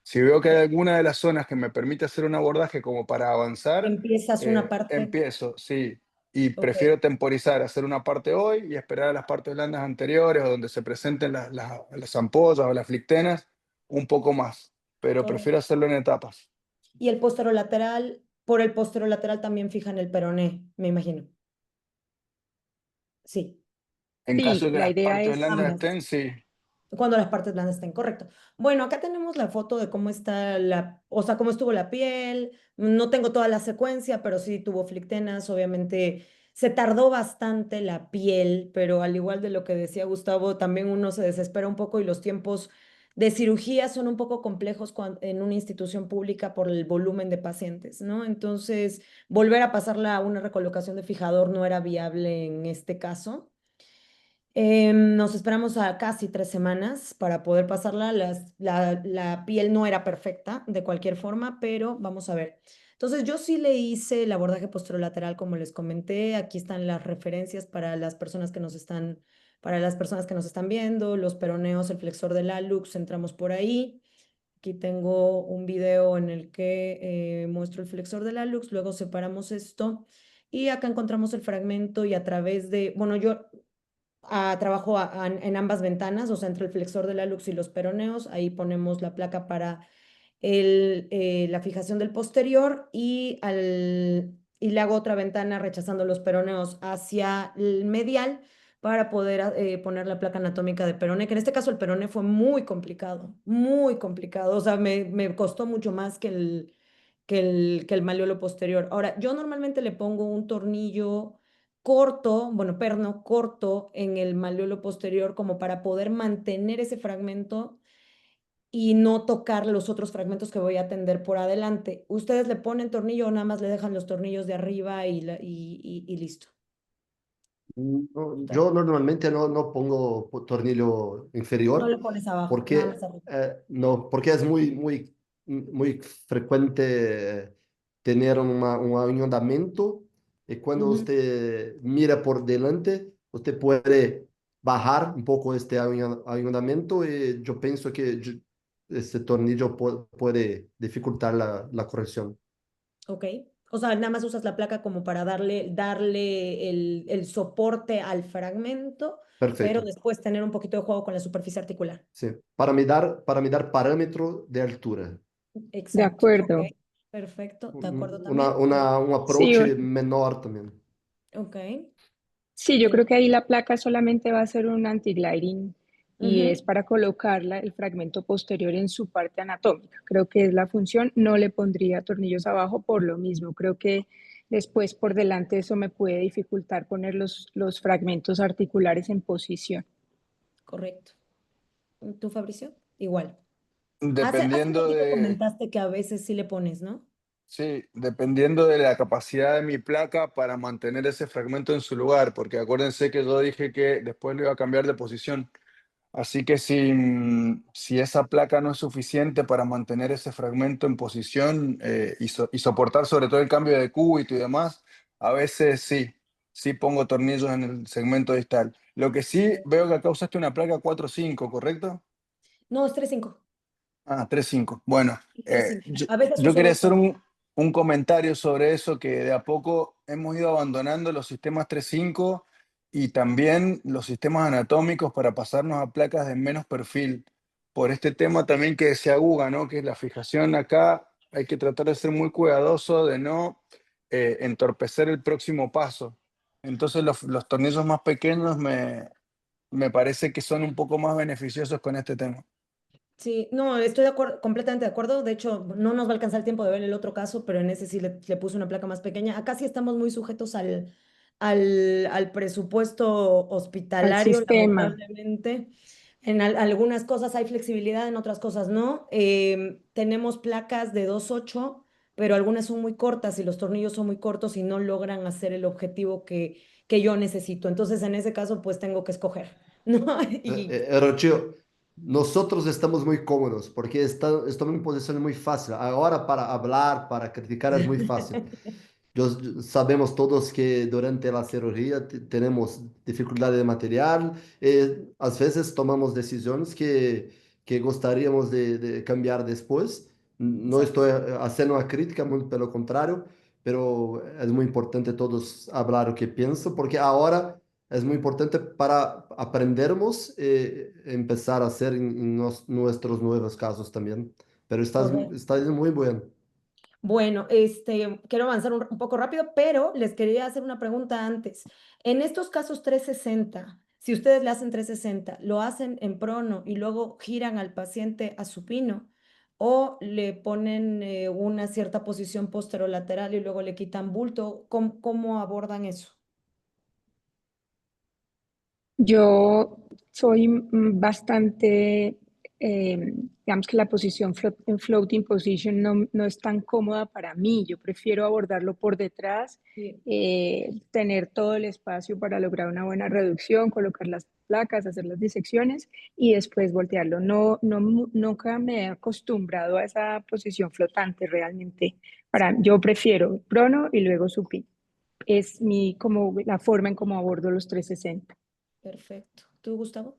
Si veo que hay alguna de las zonas que me permite hacer un abordaje como para avanzar, Empiezas una parte. empiezo, sí. Y Ok, prefiero temporizar, hacer una parte hoy y esperar a las partes blandas anteriores o donde se presenten las ampollas o las flictenas un poco más, pero prefiero correcto. hacerlo en etapas. Y el posterolateral, por el posterolateral también fijan el peroné, me imagino. Sí, En caso Sí, de que la las idea partes es blandas ambas. estén, sí. Cuando las partes blandas estén, correcto. Bueno, acá tenemos la foto de cómo está o sea, cómo estuvo la piel. No tengo toda la secuencia, pero sí tuvo flictenas. Obviamente se tardó bastante la piel, pero al igual de lo que decía Gustavo, también uno se desespera un poco y los tiempos de cirugía son un poco complejos en una institución pública por el volumen de pacientes, ¿no? Entonces, volver a pasarla a una recolocación de fijador no era viable en este caso. Nos esperamos a casi 3 semanas para poder pasarla. La piel no era perfecta de cualquier forma, pero vamos a ver. Entonces yo sí le hice el abordaje posterolateral como les comenté. Aquí están las referencias para las personas que nos están, para las personas que nos están viendo, los peroneos, el flexor del hallux, entramos por ahí. Aquí tengo un video en el que muestro el flexor del hallux, luego separamos esto y acá encontramos el fragmento y a través de, bueno, yo trabajo en ambas ventanas, o sea, entre el flexor del hallux y los peroneos, ahí ponemos la placa para la fijación del posterior y le hago otra ventana rechazando los peroneos hacia el medial para poder poner la placa anatómica de peroné, que en este caso el peroné fue muy complicado, o sea, me costó mucho más que el malleolo posterior. Ahora, yo normalmente le pongo un tornillo corto, bueno, perno corto en el malleolo posterior como para poder mantener ese fragmento y no tocar los otros fragmentos que voy a tender por adelante. ¿Ustedes le ponen tornillo o nada más le dejan los tornillos de arriba y listo? Yo normalmente no pongo tornillo No inferior le pones abajo, nada más porque, arriba. no, porque es muy frecuente tener un ahondamiento y cuando Ujú. usted mira por delante, usted puede bajar un poco este ahondamiento y yo pienso que este tornillo puede dificultar la corrección. Ok. O sea, nada más usas la placa como para darle el soporte al fragmento, pero Perfecto. después tener un poquito de juego con la superficie articular. Sí, para me dar parámetro de altura. De Exacto. Ok. acuerdo. Perfecto. ¿De acuerdo Un, también? un Sí, approach menor también. Ok. sí, yo creo que ahí la placa solamente va a ser un anti-gliding y es Ujú. para colocarla el fragmento posterior en su parte anatómica. Creo que es la función. No le pondría tornillos abajo por lo mismo. Creo que después por delante eso me puede dificultar poner los fragmentos articulares en posición. Correcto. ¿Tú, Fabricio? Igual. Hace Dependiendo ratito de, comentaste que a veces sí le pones, ¿no? sí, dependiendo de la capacidad de mi placa para mantener ese fragmento en su lugar, porque acuérdense que yo dije que después lo iba a cambiar de posición. Así que si esa placa no es suficiente para mantener ese fragmento en posición y soportar sobre todo el cambio de cúbito y demás, a veces sí pongo tornillos en el segmento distal. Lo que sí veo que acá usaste una placa 4.5, ¿correcto? No, es 3-5. Ah, 3.5. Bueno, 3-5. yo, A veces yo uso quería dos hacer también. un comentario sobre eso, que de a poco hemos ido abandonando los sistemas 3.5 y también los sistemas anatómicos para pasarnos a placas de menos perfil. Por este tema también que decía Guga, ¿no? Que la fijación acá hay que tratar de ser muy cuidadoso de no entorpecer el próximo paso. Entonces los tornillos más pequeños me parece que son un poco más beneficiosos con este tema. Sí, no, estoy de acuerdo, completamente de acuerdo. De hecho, no nos va a alcanzar el tiempo de ver el otro caso, pero en ese sí le puse una placa más pequeña. Acá sí estamos muy sujetos al presupuesto Al hospitalario, sistema. lamentablemente. En algunas cosas hay flexibilidad, en otras cosas no. Tenemos placas de 2.8, pero algunas son muy cortas y los tornillos son muy cortos y no logran hacer el objetivo que yo necesito. Entonces, en ese caso, pues tengo que escoger, ¿no? Y Rocío, nosotros estamos muy cómodos porque estamos en posición muy fácil. Ahora para hablar, para criticar es muy fácil. Sabemos todos que durante la cirugía tenemos dificultad de material. A veces tomamos decisiones que gostaríamos de cambiar después. No Exacto. estoy haciendo una crítica, muy pelo contrario, pero es muy importante todos hablar lo que pienso, porque ahora es muy importante para aprendernos empezar a hacer en nuestros nuevos casos también. Pero Correcto. estás muy bueno. Bueno, quiero avanzar un poco rápido, pero les quería hacer una pregunta antes. En estos casos 360, si ustedes le hacen 360, ¿lo hacen en prono y luego giran al paciente a supino o le ponen una cierta posición posterolateral y luego le quitan bulto? ¿Cómo abordan eso? Yo soy bastante digamos que la posición en floating position no es tan cómoda para mí. Yo prefiero abordarlo por detrás, Sí. tener todo el espacio para lograr una buena reducción, colocar las placas, hacer las disecciones y después voltearlo. Nunca me he acostumbrado a esa posición flotante realmente. Yo prefiero prono y luego supino. Es como la forma en cómo abordo los 360. Perfecto. ¿Tú, Gustavo?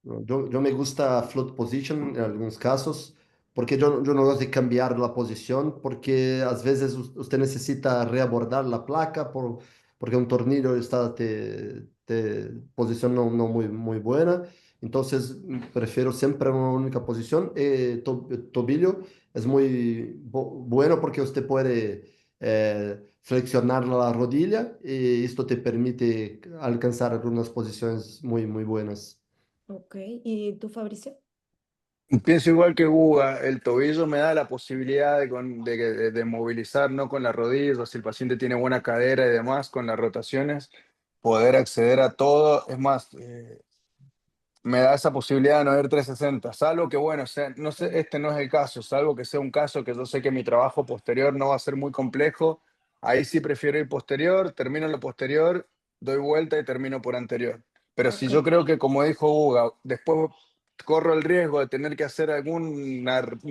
No, yo me gusta float position en algunos casos, porque yo no gosto de cambiar la posición, porque a veces usted necesita reabordar la placa porque un tornillo está de posición no muy buena. Entonces prefiero siempre una única posición. Tobillo es muy bueno porque usted puede flexionar la rodilla y esto te permite alcanzar algunas posiciones muy buenas. Ok. ¿Y tú, Fabricio? Pienso igual que Guga, el tobillo me da la posibilidad de movilizar, no con la rodilla, si el paciente tiene buena cadera y demás, con las rotaciones, poder acceder a todo. Es más, me da esa posibilidad de no ir 360, salvo que, bueno, no sé, este no es el caso, salvo que sea un caso que yo sé que mi trabajo posterior no va a ser muy complejo, ahí sí prefiero ir posterior, termino lo posterior, doy vuelta y termino por anterior. Pero si Ok. yo creo que, como dijo Uga, después corro el riesgo de tener que hacer un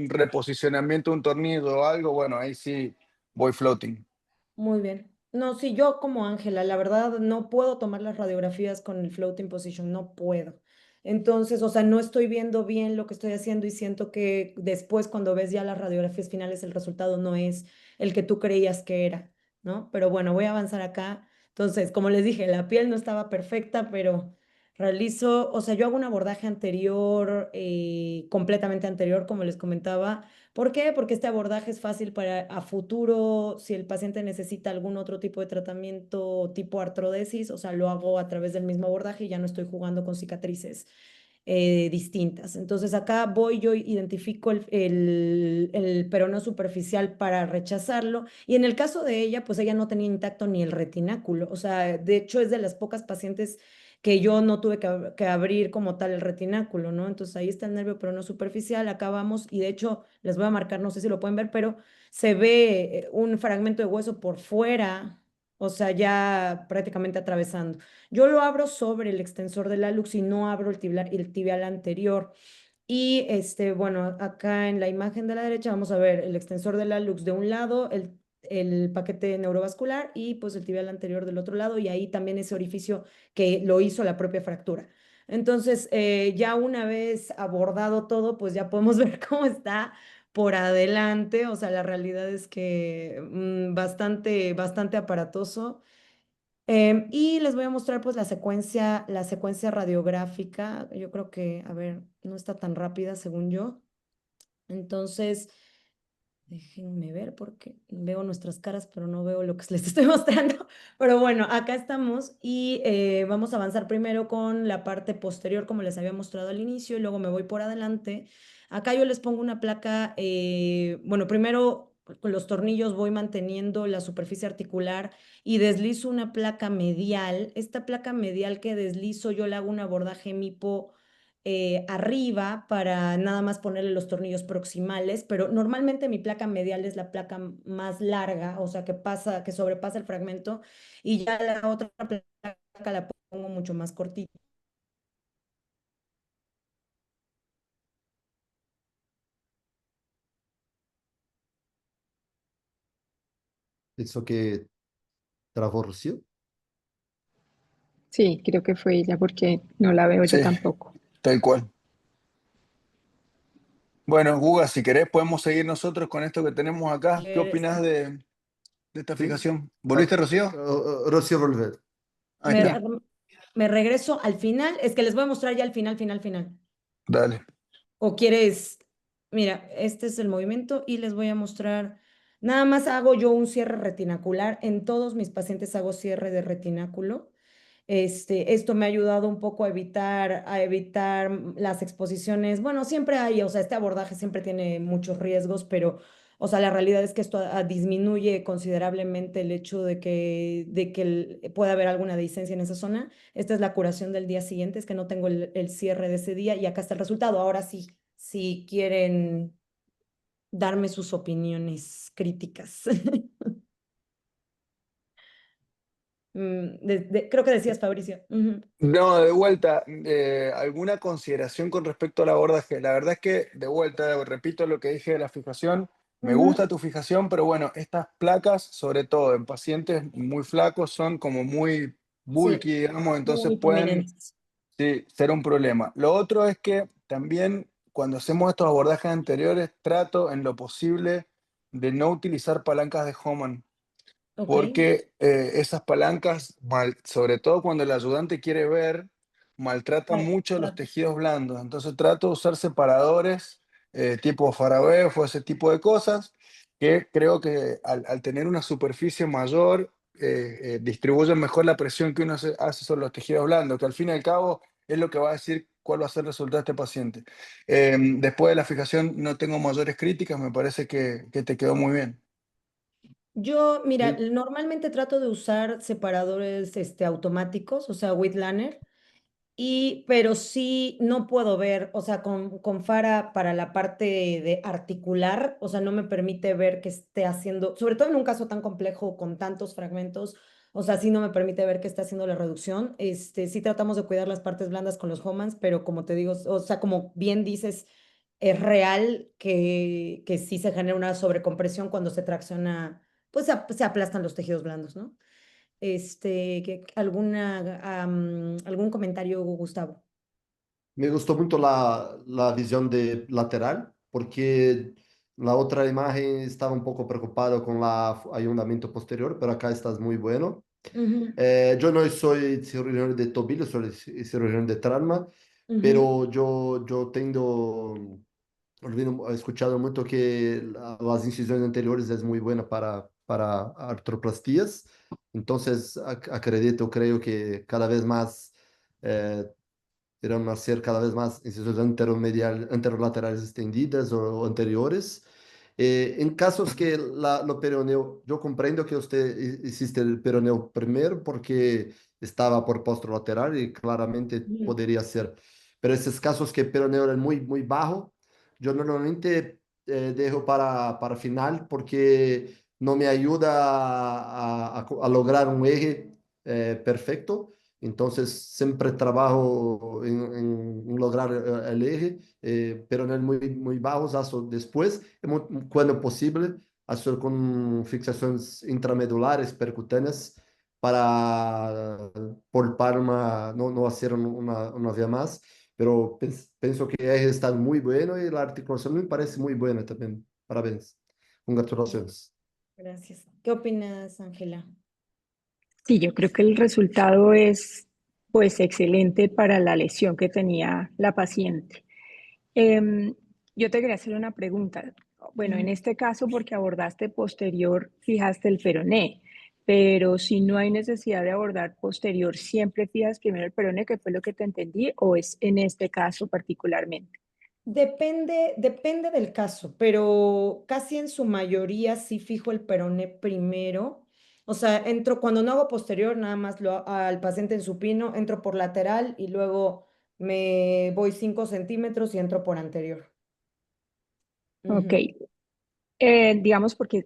reposicionamiento, un tornillo o algo, bueno, ahí sí voy floating. Muy bien. No, sí, yo como Ángela, la verdad no puedo tomar las radiografías con el floating position, no puedo. Entonces, o sea, no estoy viendo bien lo que estoy haciendo y siento que después cuando ves ya las radiografías finales el resultado no es el que tú creías que era, ¿no? Pero bueno, voy a avanzar acá. Entonces, como les dije, la piel no estaba perfecta, pero realizo, o sea, yo hago un abordaje anterior, completamente anterior, como les comentaba. ¿Por qué? Porque este abordaje es fácil para a futuro, si el paciente necesita algún otro tipo de tratamiento tipo artrodesis, o sea, lo hago a través del mismo abordaje y ya no estoy jugando con cicatrices distintas. Entonces acá voy, yo identifico el peroneo superficial para rechazarlo y en el caso de ella, pues ella no tenía intacto ni el retináculo, o sea, de hecho es de las pocas pacientes que yo no tuve que abrir como tal el retináculo, ¿no? Entonces ahí está el nervio peroneo superficial, acá vamos y de hecho les voy a marcar, no sé si lo pueden ver, pero se ve un fragmento de hueso por fuera, o sea, ya prácticamente atravesando. Yo lo abro sobre el extensor de la lux y no abro el tibial anterior. Y bueno, acá en la imagen de la derecha vamos a ver el extensor de la lux de un lado, el paquete neurovascular y pues el tibial anterior del otro lado y ahí también ese orificio que lo hizo la propia fractura. Entonces, ya una vez abordado todo, pues ya podemos ver cómo está por adelante. O sea, la realidad es que bastante aparatoso. Y les voy a mostrar pues la secuencia radiográfica. Yo creo que, a ver, no está tan rápida según yo. Entonces, déjenme ver porque veo nuestras caras, pero no veo lo que les estoy mostrando. Pero bueno, acá estamos y vamos a avanzar primero con la parte posterior, como les había mostrado al inicio, y luego me voy por adelante. Acá yo les pongo una placa, bueno, primero con los tornillos voy manteniendo la superficie articular y deslizo una placa medial. Esta placa medial que deslizo, yo le hago un abordaje MIPO arriba para nada más ponerle los tornillos proximales, pero normalmente mi placa medial es la placa más larga, o sea, que sobrepasa el fragmento, y ya la otra placa la pongo mucho más cortita. Eso que trabó Rocío. Sí, creo que fue ella porque no la veo yo Sí, tampoco. tal cual. Bueno, Guga, si querés podemos seguir nosotros con esto que tenemos acá. ¿Qué opinas de esta ¿Sí? fijación? ¿Volviste, Rocío? Rocío Volver. Ahí Me, está, me regreso al final, es que les voy a mostrar ya al final. dale. ¿O quieres? Mira, este es el movimiento y les voy a mostrar. Nada más hago yo un cierre retinacular. En todos mis pacientes hago cierre de retináculo. Esto me ha ayudado un poco a evitar las exposiciones. Bueno, siempre hay, o sea, este abordaje siempre tiene muchos riesgos, pero O sea, la realidad es que esto disminuye considerablemente el hecho de que pueda haber alguna dehiscencia en esa zona. Esta es la curación del día siguiente, es que no tengo el cierre de ese día y acá está el resultado. Ahora sí, si quieren darme sus opiniones críticas. Creo que decías, Fabricio. Ujú. No, de vuelta, ¿alguna consideración con respecto al abordaje? La verdad es que, de vuelta, repito lo que dije de la fijación, me Ujú. gusta tu fijación, pero bueno, estas placas, sobre todo en pacientes muy flacos, son como muy Sí, bulky, digamos, entonces muy pueden, prominentes. sí, ser un problema. Lo otro es que también cuando hacemos estos abordajes anteriores, trato en lo posible de no utilizar palancas de Homan Ok. porque esas palancas, sobre todo cuando el ayudante quiere ver, maltratan Para- mucho los para- tejidos blandos. Entonces trato de usar separadores tipo Farabef o ese tipo de cosas, que creo que al tener una superficie mayor, distribuyen mejor la presión que uno hace sobre los tejidos blandos, que al fin y al cabo es lo que va a decir cuál va a ser el resultado de este paciente. Después de la fijación no tengo mayores críticas, me parece que te quedó muy bien. Yo, mira, Sí. normalmente trato de usar separadores automáticos, o sea, Wheatliner. Pero sí no puedo ver, o sea, con Fara para la parte de articular, o sea, no me permite ver que esté haciendo, sobre todo en un caso tan complejo con tantos fragmentos, o sea, sí no me permite ver que esté haciendo la reducción. Sí tratamos de cuidar las partes blandas con los Homans, pero como te digo, o sea, como bien dices, es real que sí se genera una sobrecompresión cuando se tracciona, pues se aplastan los tejidos blandos, ¿no? ¿Algún comentario, Gustavo? Me gustó mucho la visión de lateral, porque la otra imagen estaba un poco preocupado con el ayuntamiento posterior, pero acá estás muy bueno. Ujú, Yo no soy cirujano de tobillo, soy cirujano de trauma, ujú, pero yo tengo, he escuchado mucho que las incisiones anteriores es muy buena para artroplastías. Entonces, acredito, creo que cada vez más eh, irán a ser cada vez más incisiones anterolaterales extendidas o anteriores. En casos que lo peroneo, yo comprendo que usted hiciste el peroneo primero porque estaba por posterolateral y claramente ujú. podría ser. Pero esos casos que el peroneo es muy, muy bajo, yo normalmente dejo para final porque no me ayuda a lograr un eje perfecto. Entonces, siempre trabajo en lograr el eje, pero en el muy, muy bajos, hago después, cuando posible, hacer con fixaciones intramedulares, percutáneas, para por palma no hacer una vía más, pero pienso que el eje está muy bueno y la articulación me parece muy buena también. Parabéns. Congratulaciones. Gracias. ¿Qué opinas, Ángela? Sí, yo creo que el resultado es pues excelente para la lesión que tenía la paciente. Em, yo te quería hacer una pregunta. Bueno, en Ujú. este caso, porque abordaste posterior, fijaste el peroné, pero si no hay necesidad de abordar posterior, ¿siempre fijas primero el peroné, que fue lo que te entendí, o es en este caso particularmente? Depende del caso, pero casi en su mayoría sí fijo el peroné primero. O sea, entro cuando no hago posterior, nada más al paciente en supino, entro por lateral y luego me voy 5 centímetros y entro por anterior. Ok, Ujú. digamos porque,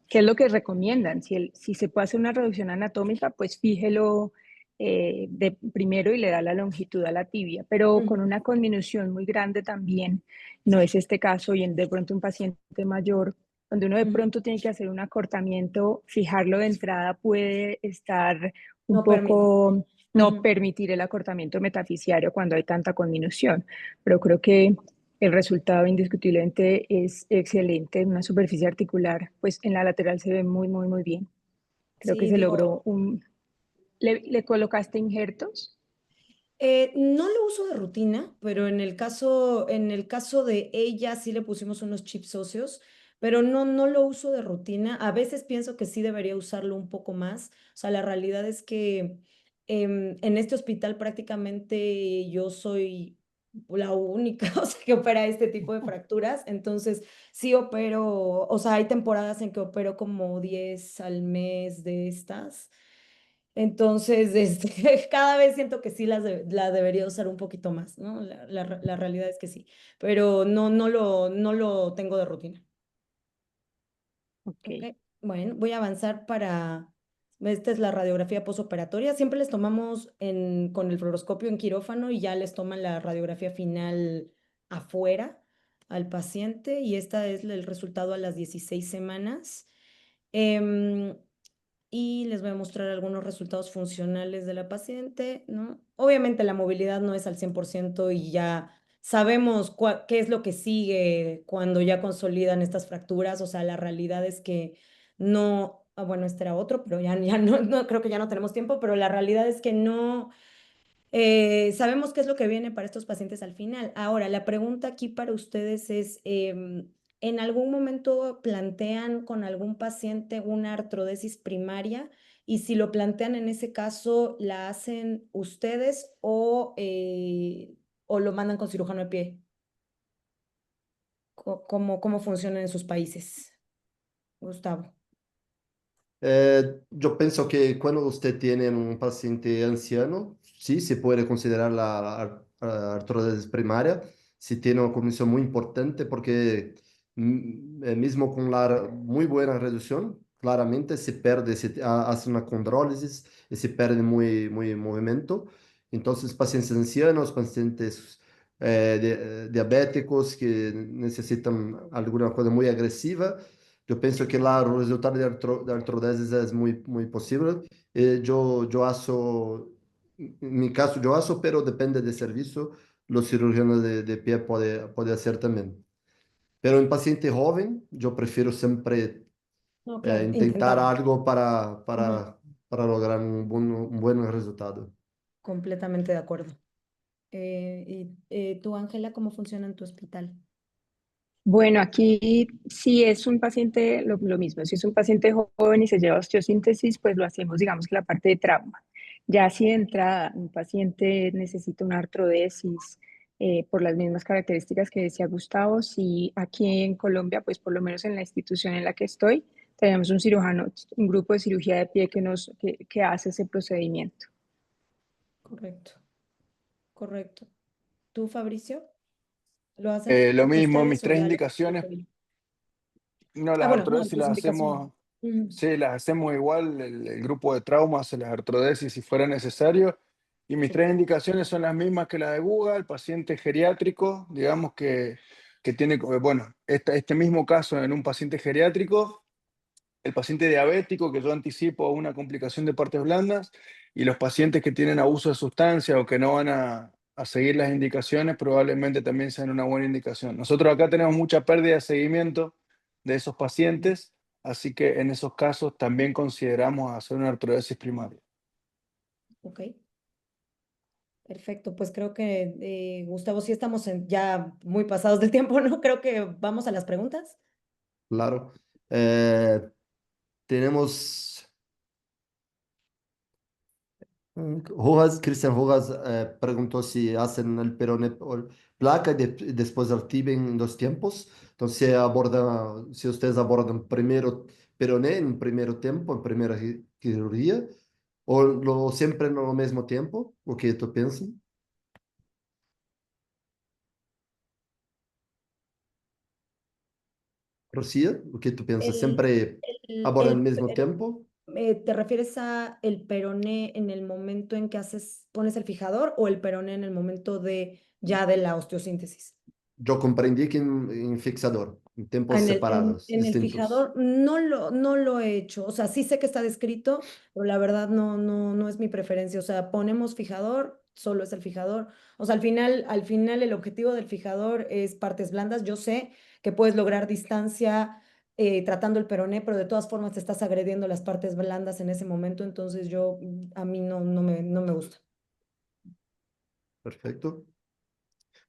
¿qué es lo que recomiendan? Si se puede hacer una reducción anatómica, pues fíjelo de primero y le da la longitud a la tibia, pero con Ujú. una conminución muy grande también, no es este caso, y en de pronto un paciente mayor, donde uno de Ujú. pronto tiene que hacer un acortamiento, fijarlo de entrada puede estar un No permite. poco, no Ujú. permitir el acortamiento metafisiario cuando hay tanta conminución, pero creo que el resultado indiscutiblemente es excelente en una superficie articular, pues en la lateral se ve muy, muy, muy bien. Creo que Sí, se digo, logró un... ¿Le colocaste injertos? no lo uso de rutina, pero en el caso de ella sí le pusimos unos chips óseos, pero no lo uso de rutina. A veces pienso que sí debería usarlo un poco más. O sea, la realidad es que en este hospital prácticamente yo soy la única, o sea, que opera este tipo de fracturas. Entonces, sí opero, o sea, hay temporadas en que opero como 10 al mes de estas. Entonces, cada vez siento que sí la debería usar un poquito más, ¿no? La realidad es que sí, pero no lo tengo de rutina. Ok. Ok, bueno, voy a avanzar para, esta es la radiografía posoperatoria. Siempre les tomamos con el fluoroscopio en quirófano y ya les toman la radiografía final afuera al paciente y esta es el resultado a las 16 semanas. Em, y les voy a mostrar algunos resultados funcionales de la paciente, ¿no? Obviamente la movilidad no es al 100% y ya sabemos qué es lo que sigue cuando ya consolidan estas fracturas, o sea, la realidad es que no, bueno, este era otro, pero ya no, creo que ya no tenemos tiempo, pero la realidad es que no, sabemos qué es lo que viene para estos pacientes al final. Ahora, la pregunta aquí para ustedes es, ¿en algún momento plantean con algún paciente una artrodesis primaria? Y si lo plantean en ese caso, ¿la hacen ustedes o lo mandan con cirujano de pie? ¿Cómo funciona en sus países, Gustavo? Yo pienso que cuando usted tiene un paciente anciano, sí se puede considerar la artrosis primaria, si tiene una condición muy importante, porque mismo con la muy buena reducción, claramente se pierde, hace una condrólisis y se pierde muy movimiento. Entonces, pacientes ancianos, pacientes diabéticos que necesitan alguna cosa muy agresiva, yo pienso que el resultado de artrodesis es muy posible. Yo hago, en mi caso yo hago, pero depende del servicio. Los cirujanos de pie puede hacer también. Pero en paciente joven, yo prefiero siempre No, claro, intentar intentarlo. algo Ujú, para lograr un buen resultado. completamente de acuerdo. ¿Y tú, Ángela, cómo funciona en tu hospital? Bueno, aquí si es un paciente, lo mismo, si es un paciente joven y se lleva osteosíntesis, pues lo hacemos, digamos que la parte de trauma. Ya si de entrada un paciente necesita una artrodesis por las mismas características que decía Gustavo, si aquí en Colombia, pues por lo menos en la institución en la que estoy, tenemos un cirujano, un grupo de cirugía de pie que hace ese procedimiento. Correcto, correcto. ¿Tú, Fabricio? ¿Lo hacen Lo entre mismo, mis ustedes o tres ya le... indicaciones, no, Ah, las bueno, no, artrodesis tus las indicaciones. hacemos, Ujú, sí, las hacemos igual, el grupo de trauma hace las artrodesis si fuera necesario. Y mis tres súper. indicaciones son las mismas que la de Google, paciente geriátrico, digamos que tiene, bueno, este mismo caso en un paciente geriátrico, el paciente diabético, que yo anticipo una complicación de partes blandas, y los pacientes que tienen abuso de sustancia o que no van a seguir las indicaciones, probablemente también sean una buena indicación. Nosotros acá tenemos mucha pérdida de seguimiento de esos pacientes, así que en esos casos también consideramos hacer una artrodesis primaria. Ok, perfecto. Pues creo que, Gustavo, sí estamos ya muy pasados del tiempo, ¿no? Creo que vamos a las preguntas. Claro. Eh, tenemos Christian Rojas preguntó si hacen el peroné por placa y después el tibia en dos tiempos. Entonces, si ustedes abordan primero peroné en un primer tiempo, en primera cirugía, o siempre en el mismo tiempo, ¿o qué tú piensas? Rocío, ¿o qué tú piensas? El, ¿Siempre el, abordan el el, mismo tiempo? ¿Te refieres a el peroné en el momento en que pones el fijador o el peroné en el momento ya de la osteosíntesis? Yo comprendí que en fixador, en tiempos separados, En el distintos. fijador no lo he hecho, o sea, sí sé que está descrito, pero la verdad no es mi preferencia, o sea, ponemos fijador, solo es el fijador, o sea, al final el objetivo del fijador es partes blandas, yo sé que puedes lograr distancia tratando el peroné, pero de todas formas te estás agrediendo las partes blandas en ese momento, entonces a mí no me gusta. Perfecto.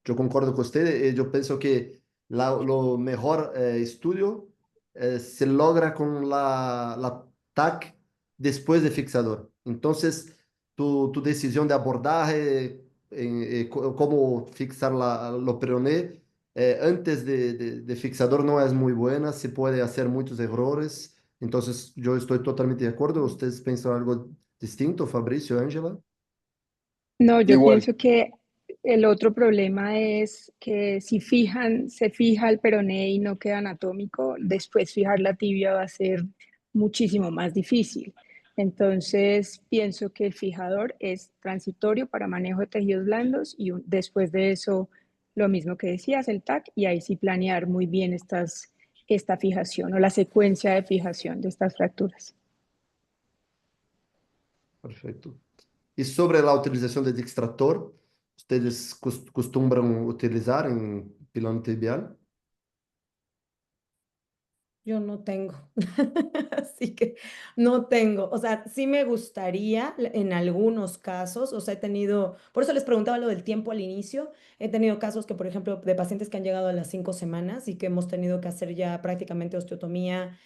Yo concordo con usted. Yo pienso que lo mejor estudio se logra con la TAC después de fixador. Entonces, tu decisión de abordaje cómo fixar lo peroné. Antes de fixador no es muy buena, se puede hacer muchos errores. Entonces, yo estoy totalmente de acuerdo. ¿Ustedes piensan algo distinto, Fabricio, Ángela? No, yo Igual. pienso que el otro problema es que si se fija el peroné y no queda anatómico, después fijar la tibia va a ser muchísimo más difícil. Entonces, pienso que el fijador es transitorio para manejo de tejidos blandos y después de eso, lo mismo que decías, el TAC, y ahí sí planear muy bien esta fijación o la secuencia de fijación de estas fracturas. Perfecto. Y sobre la utilización del extractor, ¿ustedes acostumbran utilizar en pilón tibial? Yo no tengo, así que no tengo. O sea, sí me gustaría en algunos casos, o sea, he tenido, por eso les preguntaba lo del tiempo al inicio, he tenido casos que, por ejemplo, de pacientes que han llegado a las 5 semanas y que hemos tenido que hacer ya prácticamente osteotomía,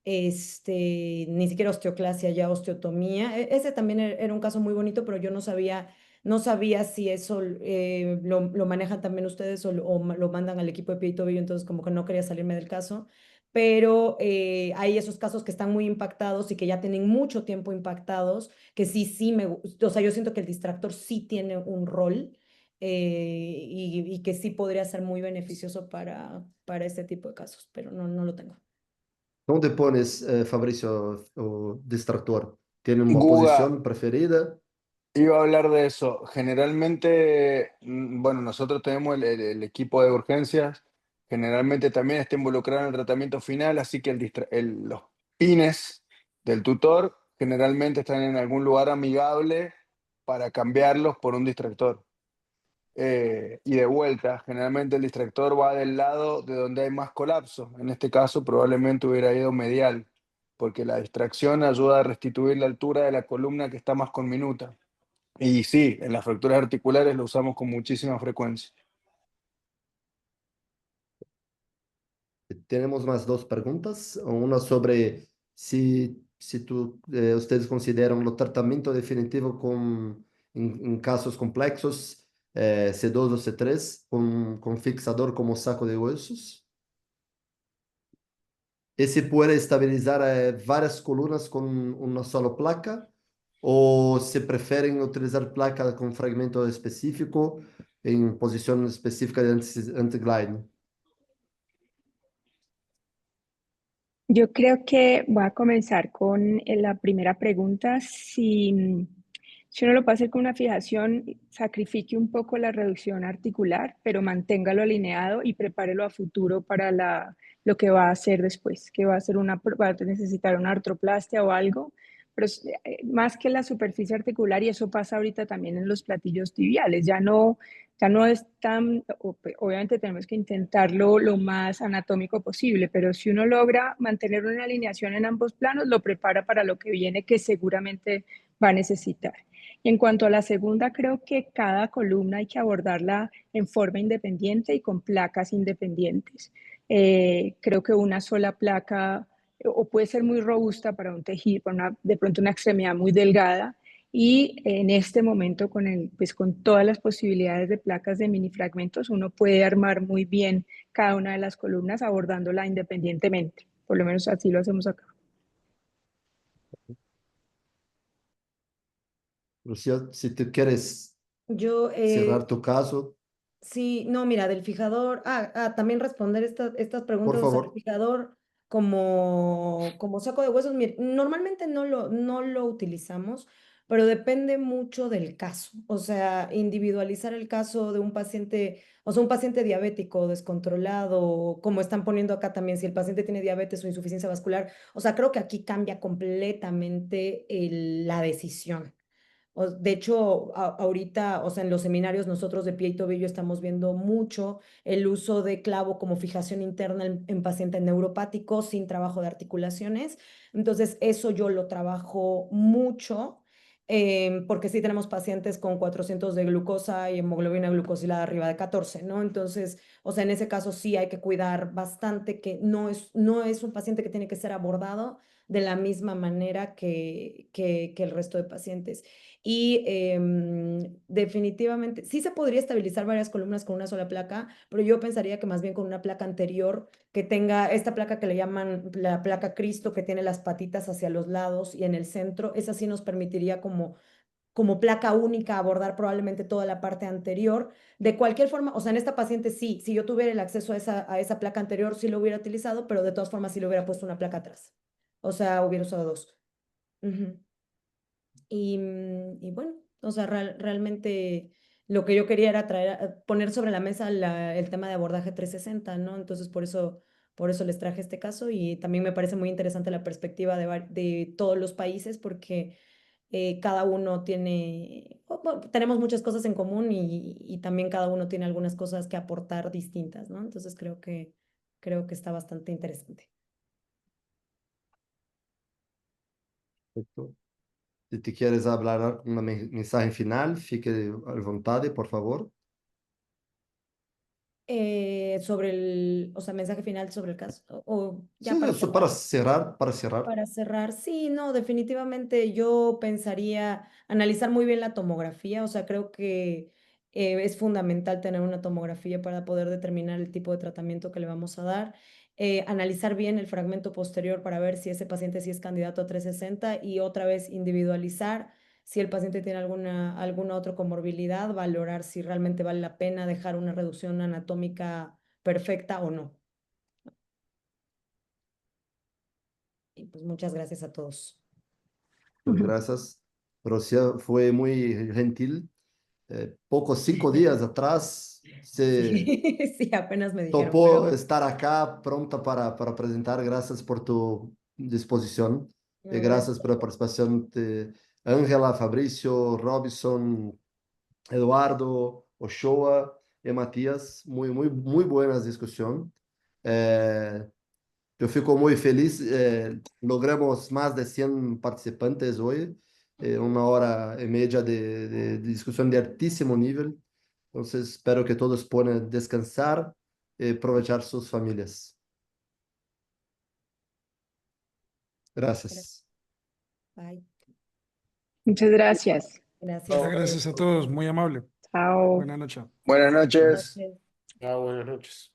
ni siquiera osteoclasia, ya osteotomía. Ese también era un caso muy bonito, pero yo no sabía si eso lo manejan también ustedes o lo mandan al equipo de pie y tobillo, entonces como que no quería salirme del caso, pero hay esos casos que están muy impactados y que ya tienen mucho tiempo impactados, que sí o sea, yo siento que el distractor sí tiene un rol y que sí podría ser muy beneficioso para este tipo de casos, pero no lo tengo. ¿Dónde pones, Fabricio, o distractor? ¿Tiene una Guga, posición preferida? iba a hablar de eso. Generalmente, bueno, nosotros tenemos el equipo de urgencias, generalmente también está involucrado en el tratamiento final, así que los pines del tutor generalmente están en algún lugar amigable para cambiarlos por un distractor. Y de vuelta, generalmente el distractor va del lado de donde hay más colapso. En este caso, probablemente hubiera ido medial, porque la distracción ayuda a restituir la altura de la columna que está más conminuta. Y sí, en las fracturas articulares lo usamos con muchísima frecuencia. Tenemos más dos preguntas. Una sobre si ustedes consideran el tratamiento definitivo en casos complejos, C2 o C3, con fixador como saco de huesos. Y si puede estabilizar varias columnas con una sola placa, o si prefieren utilizar placa con fragmento específico en posición específica de anti-gliding. Yo creo que voy a comenzar con la primera pregunta. Si uno lo puede hacer con una fijación, sacrifique un poco la reducción articular, pero manténgalo alineado y prepárelo a futuro para lo que va a hacer después, que va a necesitar una artroplastia o algo, pero más que la superficie articular, y eso pasa ahorita también en los platillos tibiales, ya no es tan, obviamente tenemos que intentarlo lo más anatómico posible, pero si uno logra mantener una alineación en ambos planos, lo prepara para lo que viene, que seguramente va a necesitar. Y en cuanto a la segunda, creo que cada columna hay que abordarla en forma independiente y con placas independientes. Creo que una sola placa o puede ser muy robusta para un tejido, de pronto una extremidad muy delgada, y en este momento, pues con todas las posibilidades de placas de minifragmentos, uno puede armar muy bien cada una de las columnas abordándola independientemente. Por lo menos así lo hacemos acá. Lucia, si tú quieres Yo, cerrar tu caso, sí, no, mira, del fijador, también responder estas por preguntas, o sea, el favor. fijador como saco de huesos, normalmente no lo utilizamos, pero depende mucho del caso, o sea, individualizar el caso de un paciente, o sea, un paciente diabético descontrolado, como están poniendo acá también, si el paciente tiene diabetes o insuficiencia vascular, o sea, creo que aquí cambia completamente la decisión. De hecho, ahorita, o sea, en los seminarios nosotros de pie y tobillo estamos viendo mucho el uso de clavo como fijación interna en pacientes neuropáticos sin trabajo de articulaciones. Entonces, eso yo lo trabajo mucho porque sí tenemos pacientes con 400 de glucosa y hemoglobina glucosilada arriba de 14, ¿no? Entonces, o sea, en ese caso sí hay que cuidar bastante que no es un paciente que tiene que ser abordado de la misma manera que el resto de pacientes. Y definitivamente, sí se podría estabilizar varias columnas con una sola placa, pero yo pensaría que más bien con una placa anterior que tenga esta placa que le llaman la placa Cristo, que tiene las patitas hacia los lados y en el centro. Esa sí nos permitiría como placa única abordar probablemente toda la parte anterior. De cualquier forma, o sea, en esta paciente sí, si yo tuviera el acceso a esa placa anterior, sí lo hubiera utilizado, pero de todas formas sí le hubiera puesto una placa atrás. O sea, hubiera usado dos. Ujú. Y bueno, o sea, realmente lo que yo quería era poner sobre la mesa el tema de abordaje 360, ¿no? Entonces, por eso les traje este caso y también me parece muy interesante la perspectiva de todos los países porque cada uno bueno, tenemos muchas cosas en común y también cada uno tiene algunas cosas que aportar distintas, ¿no? Entonces, creo que está bastante interesante. Perfecto. Si te quieres hablar un mensaje final, fique à vontade, por favor. O sea, mensaje final sobre el caso, o ya Sí, para eso cerrar. para cerrar. Para cerrar, sí, no, definitivamente yo pensaría analizar muy bien la tomografía, o sea, creo que es fundamental tener una tomografía para poder determinar el tipo de tratamiento que le vamos a dar, analizar bien el fragmento posterior para ver si ese paciente sí es candidato a 360 y otra vez individualizar si el paciente tiene alguna otra comorbilidad, valorar si realmente vale la pena dejar una reducción anatómica perfecta o no. Y pues muchas gracias a todos. Muchas Ujú. gracias. Rocío fue muy gentil. Pocos 5 días atrás se Sí, sí, apenas me dijeron, topó pero estar acá pronta para presentar. Gracias por tu disposición. no, gracias Gracias a por la todos. participación de Ángela, Fabricio, Robinson, Eduardo, Ochoa y Matías. Muy, muy, muy buena discusión. Yo fico muy feliz. Logramos más de 100 participantes hoy. 1 hora y media de discusión de altísimo nivel. Entonces, espero que todos puedan descansar y aprovechar sus familias. Gracias. Bye. Muchas gracias. Gracias a Gracias ustedes. a todos, muy amable. Chao. Buenas noches. Buenas Buenas noches. noches. Buenas noches.